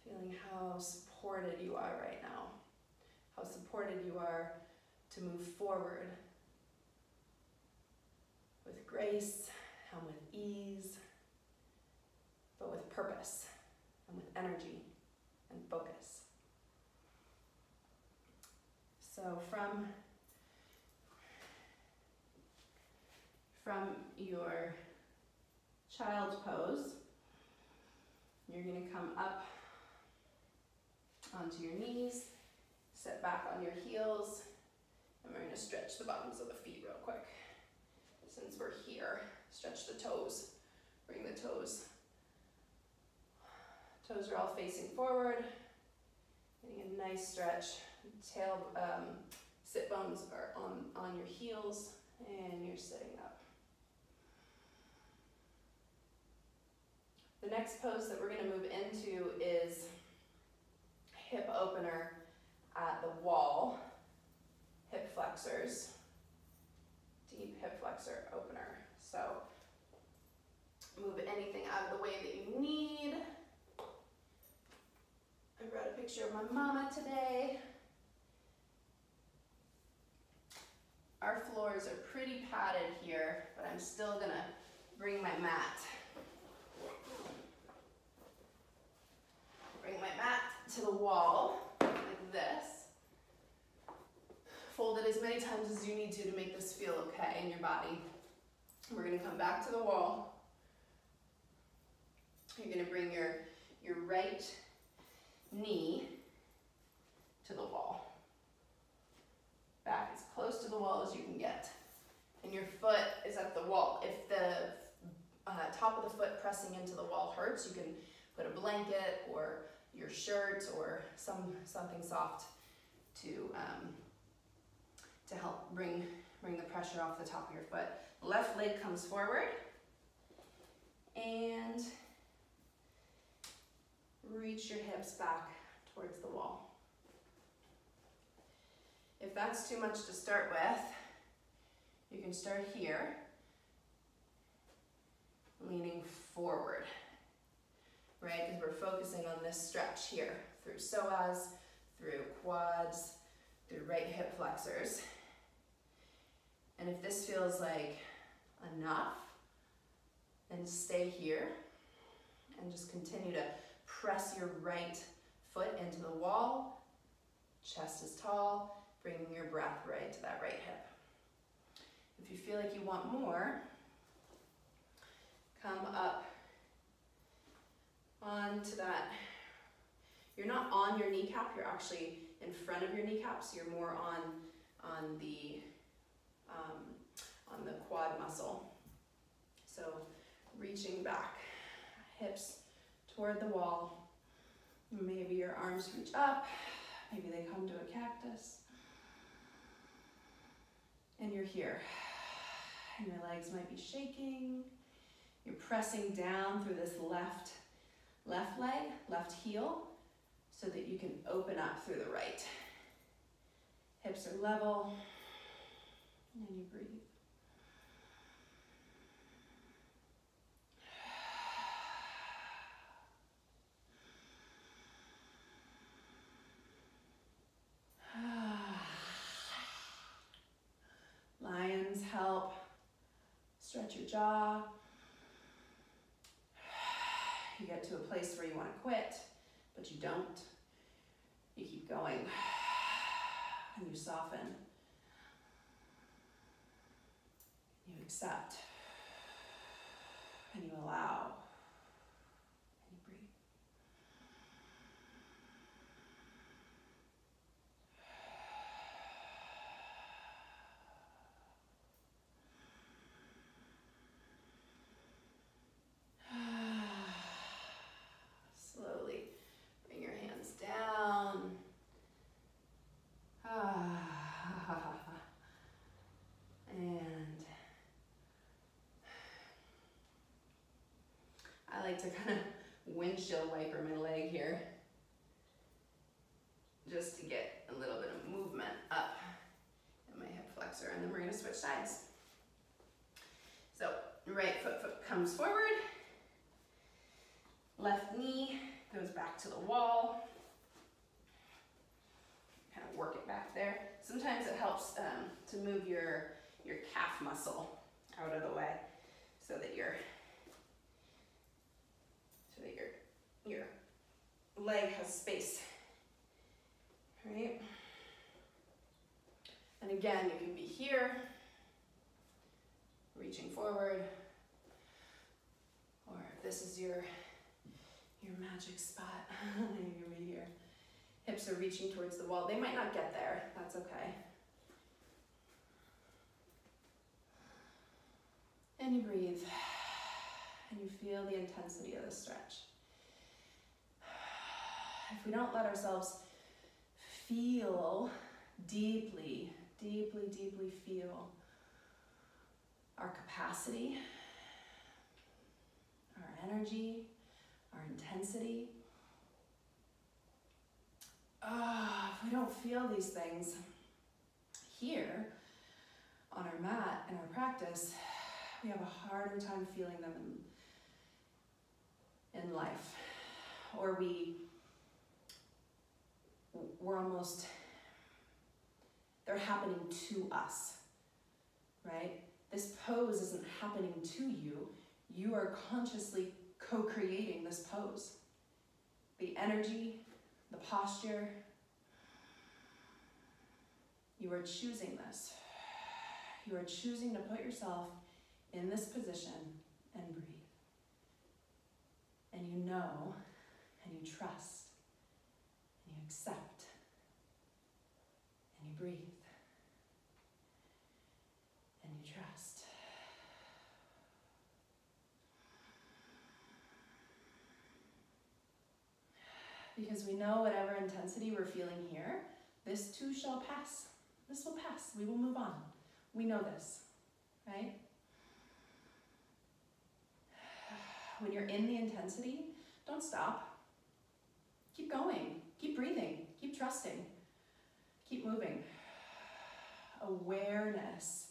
Feeling how supported you are right now. How supported you are to move forward with grace and with ease, but with purpose and with energy and focus. So from your child's pose, you're going to come up onto your knees, sit back on your heels, and we're going to stretch the bottoms of the feet real quick. Since we're here, stretch the toes. Bring the toes. Toes are all facing forward. Getting a nice stretch. Sit bones are on your heels, and you're sitting up. The next pose that we're going to move into is hip opener at the wall. Hip flexors. Deep hip flexor opener. So move anything out of the way that you need. I brought a picture of my mama today. Our floors are pretty padded here, but I'm still gonna bring my mat. Bring my mat to the wall like this. Fold it as many times as you need to make this feel okay in your body. We're gonna come back to the wall. You're gonna bring your right knee to the wall. Back as close to the wall as you can get. And your foot is at the wall. If the top of the foot pressing into the wall hurts, you can put a blanket or your shirt or something soft to help bring the pressure off the top of your foot. Left leg comes forward and reach your hips back towards the wall. If that's too much to start with, you can start here, leaning forward, right? Because we're focusing on this stretch here, through psoas, through quads, through right hip flexors. And if this feels like enough, then stay here and just continue to press your right foot into the wall. Chest is tall, bringing your breath right to that right hip. If you feel like you want more, come up onto that. You're not on your kneecap, you're actually in front of your kneecap, so you're more on the quad muscle. So reaching back, hips toward the wall. Maybe your arms reach up, maybe they come to a cactus. And you're here. And your legs might be shaking. You're pressing down through this left leg, left heel, so that you can open up through the right. Hips are level, and you breathe. Lions help stretch your jaw. you get to a place where you want to quit, but you don't. You keep going, and you soften. You accept, and you allow, and you breathe. Slowly bring your hands down. And I like to kind of windshield wiper my leg here, just to get a little bit of movement up in my hip flexor, and then we're going to switch sides. So right foot comes forward, left knee goes back to the wall. Kind of work it back there. Sometimes it helps to move your calf muscle out of the way so that your leg has space, right? And again, you can be here, reaching forward, or if this is your magic spot, you're right here. Hips are reaching towards the wall. They might not get there, that's okay. And you breathe, and you feel the intensity of the stretch. If we don't let ourselves feel deeply, deeply, deeply feel our capacity, our energy, our intensity, if we don't feel these things here on our mat in our practice, we have a harder time feeling them in life. Or we're almost, they're happening to us, right? This pose isn't happening to you. You are consciously co-creating this pose. The energy, the posture, you are choosing this. You are choosing to put yourself in this position and breathe. And you know, and you trust, and you accept, and you breathe, and you trust. Because we know whatever intensity we're feeling here, this too shall pass. This will pass. We will move on. We know this, right? When you're in the intensity, don't stop. Keep going. Keep breathing. Keep trusting. Keep moving. Awareness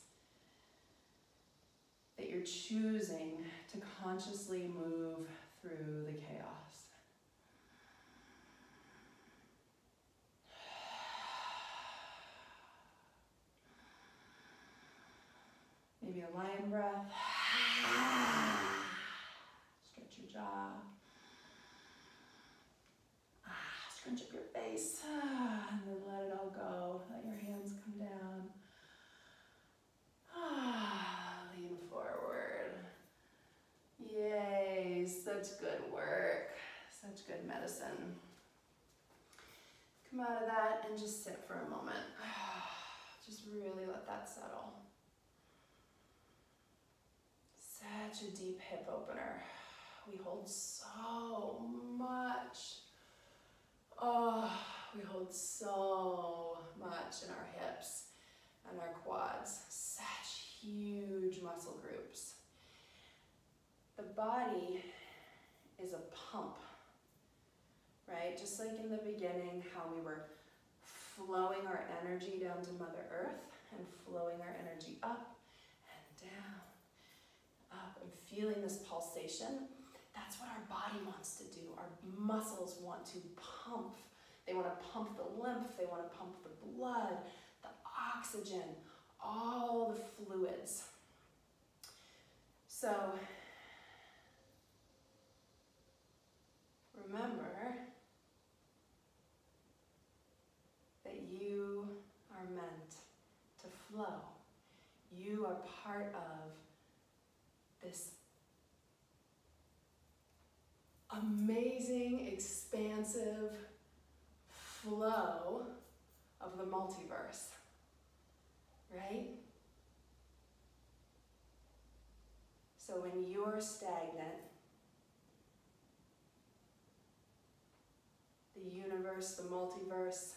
that you're choosing to consciously move through the chaos. Maybe a lion breath. Stretch your jaw. Scrunch up your face. And then let it all go. Let your hands come down. Lean forward. Yay, such good work. Such good medicine. Come out of that and just sit for a moment. Just really let that settle. Such a deep hip opener. We hold so much. We hold so much in our hips and our quads. Such huge muscle groups. The body is a pump, right? Just like in the beginning, how we were flowing our energy down to Mother Earth and flowing our energy up and down. Up and feeling this pulsation, that's what our body wants to do. Our muscles want to pump. They want to pump the lymph, they want to pump the blood, the oxygen, all the fluids. So remember that you are meant to flow. You are part of this amazing, expansive flow of the multiverse, right? So when you're stagnant, the universe, the multiverse,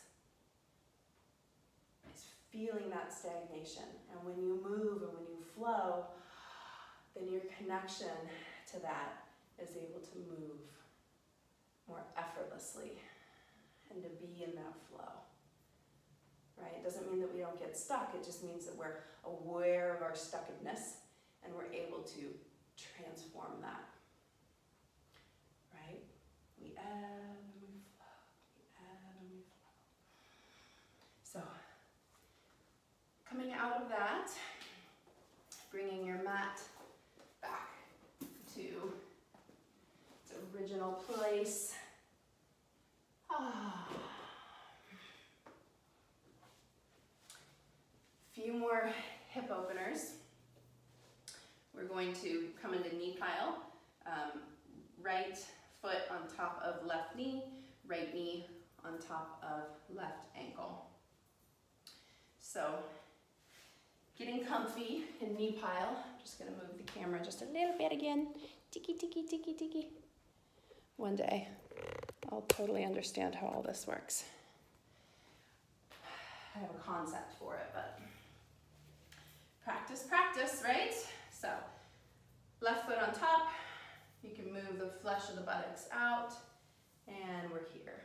is feeling that stagnation. And when you move and when you flow, then your connection to that is able to move more effortlessly and to be in that flow, right? It doesn't mean that we don't get stuck. It just means that we're aware of our stuckedness and we're able to transform that, right? We ebb and we flow, we ebb and we flow. So, coming out of that, bringing your mat back to its original place. Few more hip openers. We're going to come into knee pile. Right foot on top of left knee, right knee on top of left ankle. So, getting comfy in knee pile. I'm just gonna move the camera just a little bit again. Tiki, tiki, tiki, tiki. One day, I'll totally understand how all this works. I have a concept for it, but practice, right? So, left foot on top. You can move the flesh of the buttocks out, and we're here.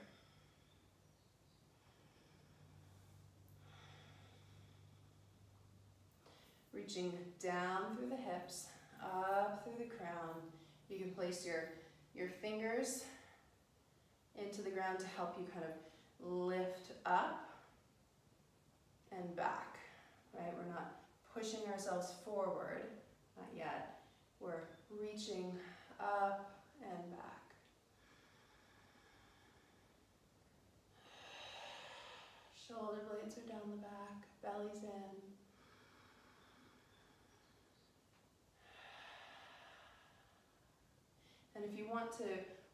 Reaching down through the hips, up through the crown. You can place your fingers into the ground to help you kind of lift up and back, right? We're not pushing ourselves forward, not yet. We're reaching up and back. Shoulder blades are down the back, belly's in. And if you want to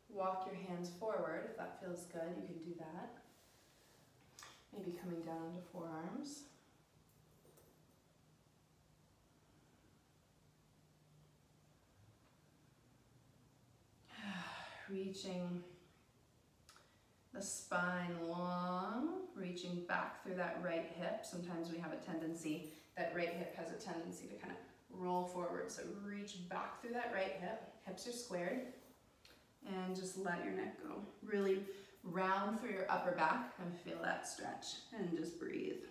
walk your hands forward, if that feels good, you can do that. Maybe coming down to forearms. Reaching the spine long, reaching back through that right hip. Sometimes we have a tendency, that right hip has a tendency to kind of roll forward. So reach back through that right hip. Hips are squared. And just let your neck go. Really round through your upper back and feel that stretch. And just breathe.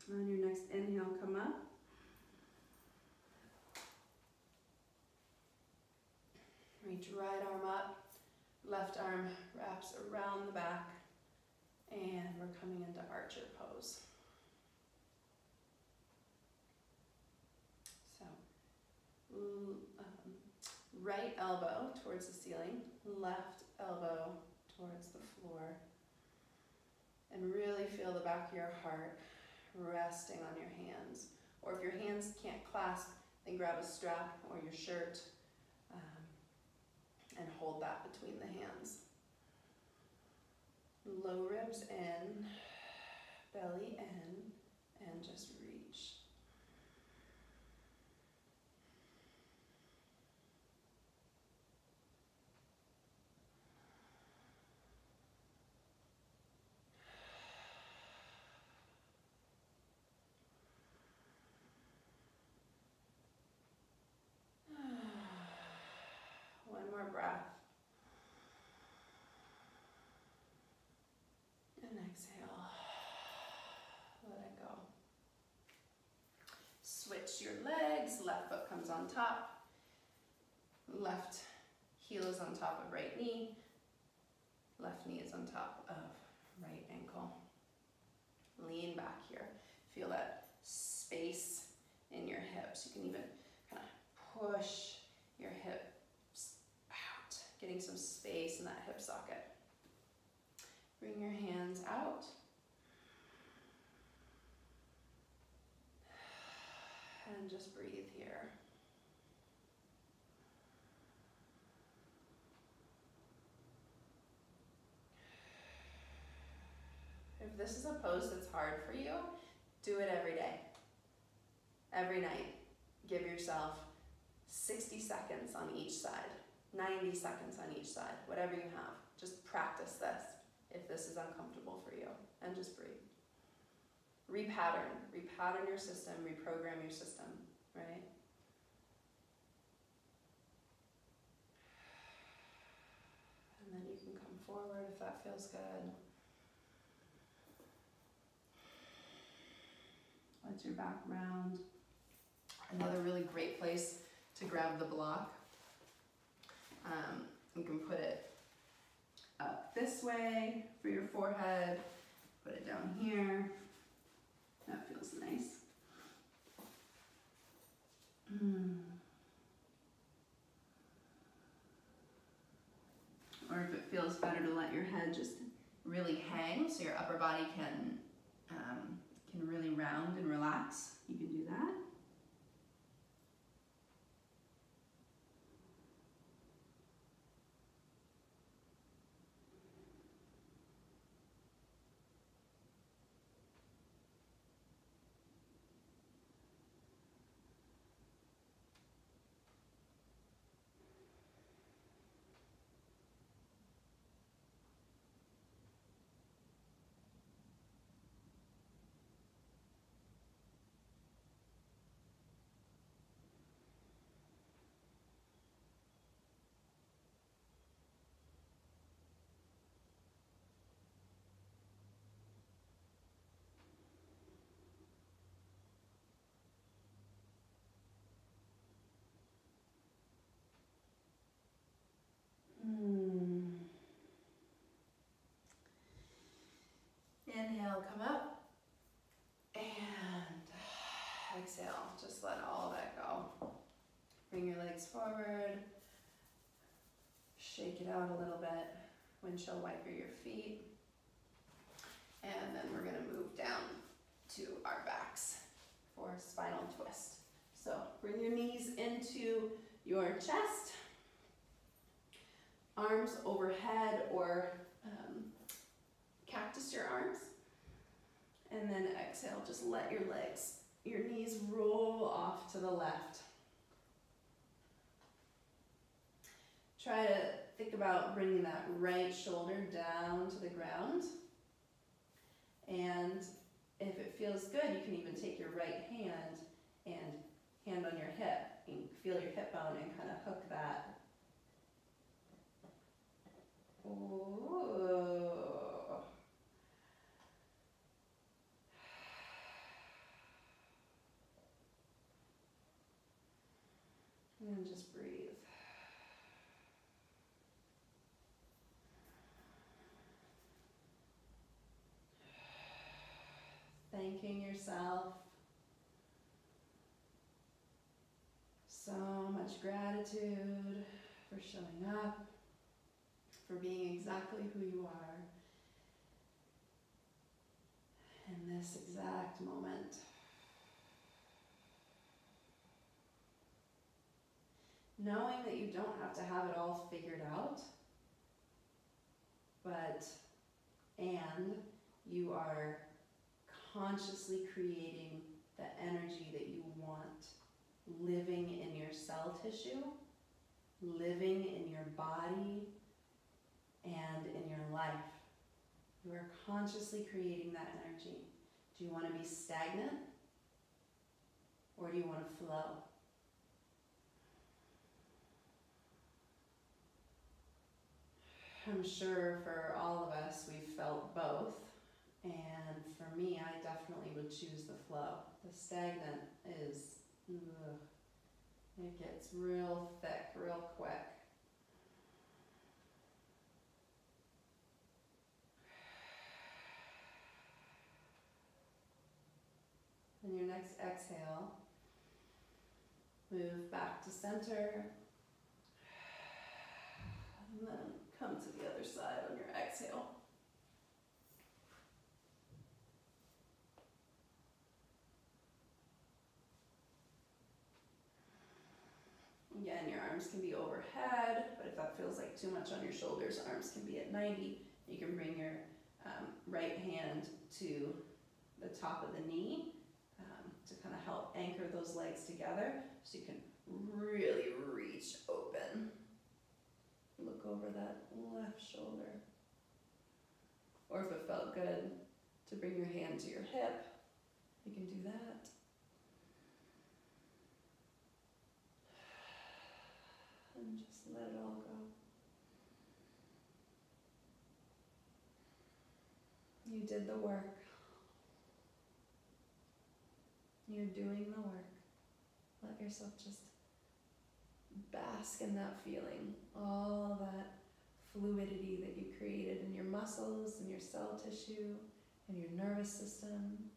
On your next inhale, come up. Reach right arm up, left arm wraps around the back, and we're coming into archer pose. So, right elbow towards the ceiling, left elbow towards the floor, and really feel the back of your heart resting on your hands. Or if your hands can't clasp, then grab a strap or your shirt and hold that between the hands. Low ribs in, belly in, and just reach. One more breath. And exhale. Let it go. Switch your legs. Left foot comes on top. Left heel is on top of right knee. Left knee is on top of right ankle. Lean back here. Feel that space in your hips. You can even kind of push your hips out, getting some space in that hip socket. Bring your hands out. And just breathe here. If this is a pose that's hard for you, do it every day. Every night. Give yourself 60 seconds on each side, 90 seconds on each side, whatever you have. Just practice this if this is uncomfortable for you, and just breathe. Repattern your system, reprogram your system, right? And then you can come forward if that feels good. Let your back round. Another really great place to grab the block. You can put it up this way for your forehead. Put it down here. That feels nice. Or if it feels better to let your head just really hang so your upper body can really round and relax, you can do that. Inhale, come up, and exhale, just let all that go. Bring your legs forward, shake it out a little bit, windshield wiper your feet, and then we're gonna move down to our backs for spinal twist. So bring your knees into your chest, arms overhead or cactus your arms, and then exhale, just let your knees roll off to the left. Try to think about bringing that right shoulder down to the ground, and if it feels good, you can even take your right hand and hand on your hip and feel your hip bone and kind of hook that. Ooh. And just breathe. Thanking yourself. So much gratitude for showing up, for being exactly who you are in this exact moment. Knowing that you don't have to have it all figured out, and you are consciously creating the energy that you want living in your cell tissue, living in your body, and in your life. You are consciously creating that energy. Do you want to be stagnant? Or do you want to flow? I'm sure for all of us, we've felt both. And for me, I definitely would choose the flow. The stagnant is, ugh, it gets real thick, real quick. And your next exhale, move back to center. And then come to the other side on your exhale. Again, your arms can be overhead, but if that feels like too much on your shoulders, arms can be at 90. You can bring your right hand to the top of the knee to kind of help anchor those legs together so you can really reach open. Look over that left shoulder. Or if it felt good to bring your hand to your hip, you can do that. And just let it all go. You did the work. You're doing the work. Let yourself just bask in that feeling, all that fluidity that you created in your muscles, in your cell tissue, in your nervous system.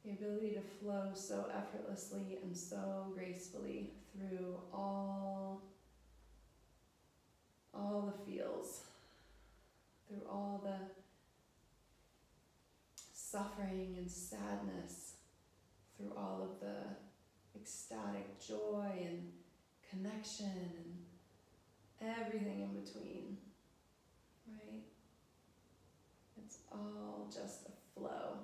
The ability to flow so effortlessly and so gracefully through all the feels, through all the suffering and sadness, through all of the ecstatic joy and connection and everything in between, right? It's all just a flow.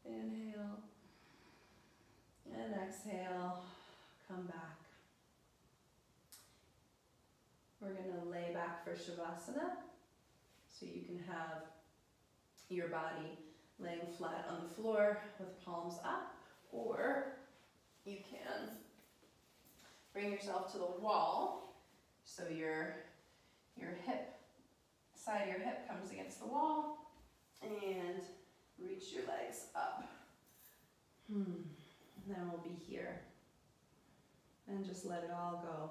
Inhale and exhale, come back. We're going to lay back for Shavasana, so you can have your body laying flat on the floor with palms up, or you can bring yourself to the wall, so your hip, side of your hip comes against the wall, and reach your legs up. And then we'll be here. And just let it all go.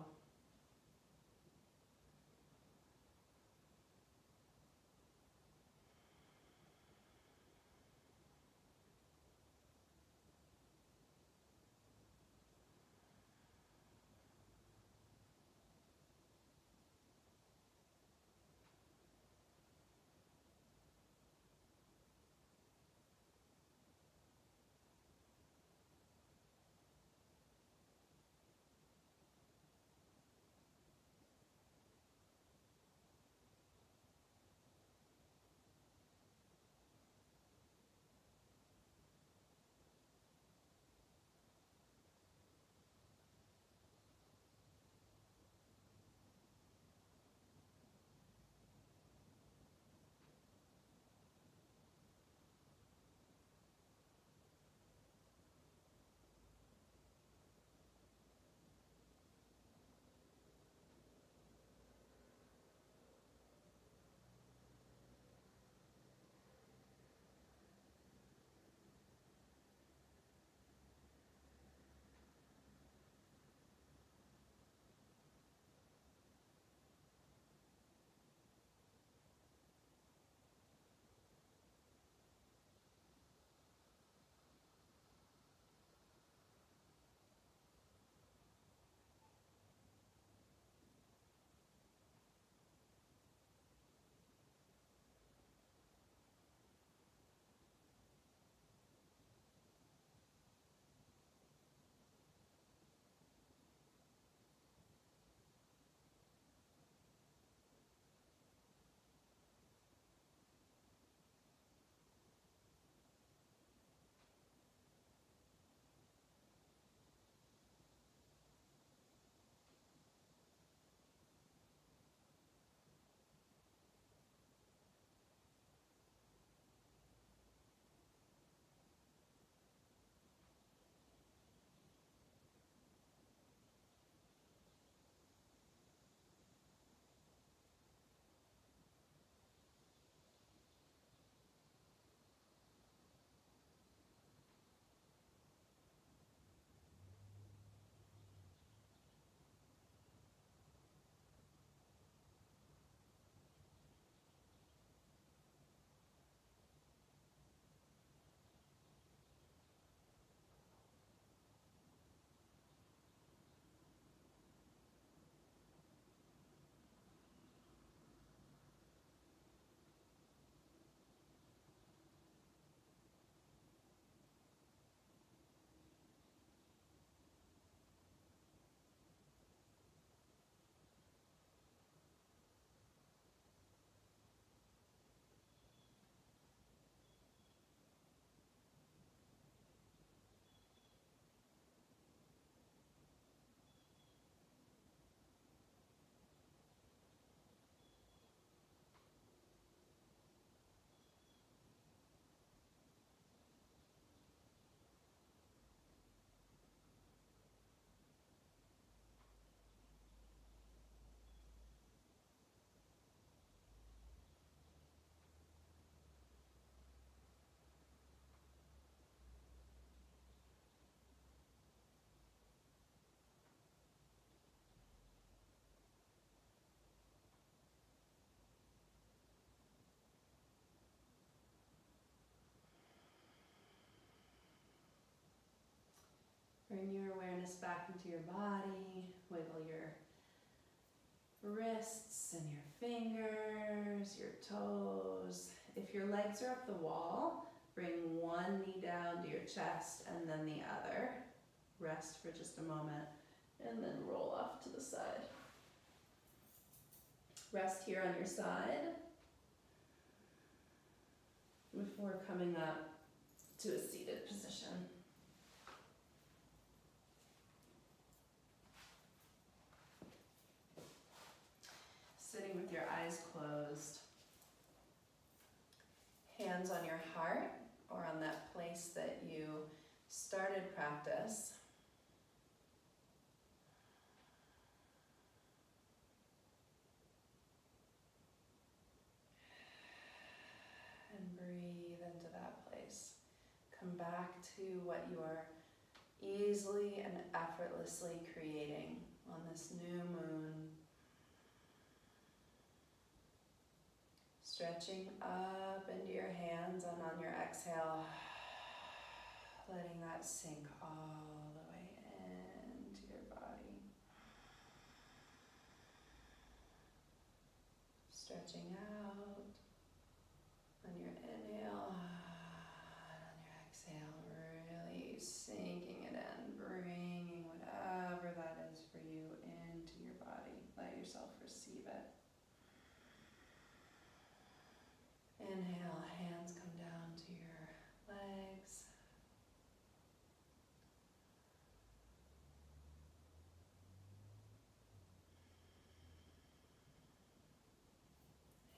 awareness back into your body. Wiggle your wrists and your fingers, your toes. If your legs are up the wall, bring one knee down to your chest and then the other. Rest for just a moment and then roll off to the side. Rest here on your side before coming up to a seated position. Sitting with your eyes closed. Hands on your heart or on that place that you started practice. And breathe into that place. Come back to what you are easily and effortlessly creating on this new moon. Stretching up into your hands, and on your exhale, letting that sink all the way into your body. Stretching out on your inhale, and on your exhale, really sinking it in, bringing whatever that is for you into your body. Let yourself receive it. Inhale, hands come down to your legs.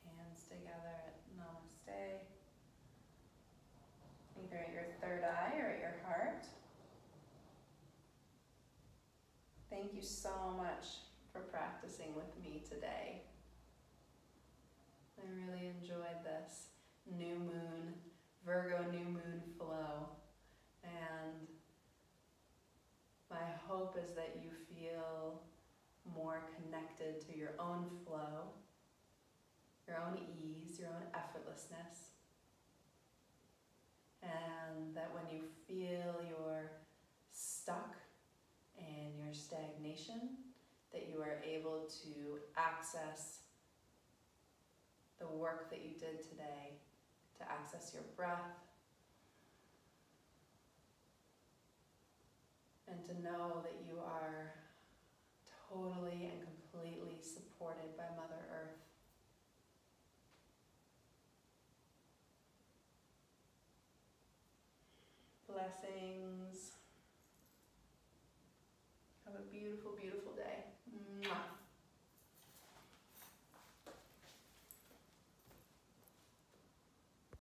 Hands together at namaste. Either at your third eye or at your heart. Thank you so much for practicing with me today. I really enjoyed this new moon, Virgo new moon flow, and my hope is that you feel more connected to your own flow, your own ease, your own effortlessness, and that when you feel you're stuck in your stagnation, that you are able to access the work that you did today, to access your breath, and to know that you are totally and completely supported by Mother Earth. Blessings. Have a beautiful, beautiful day.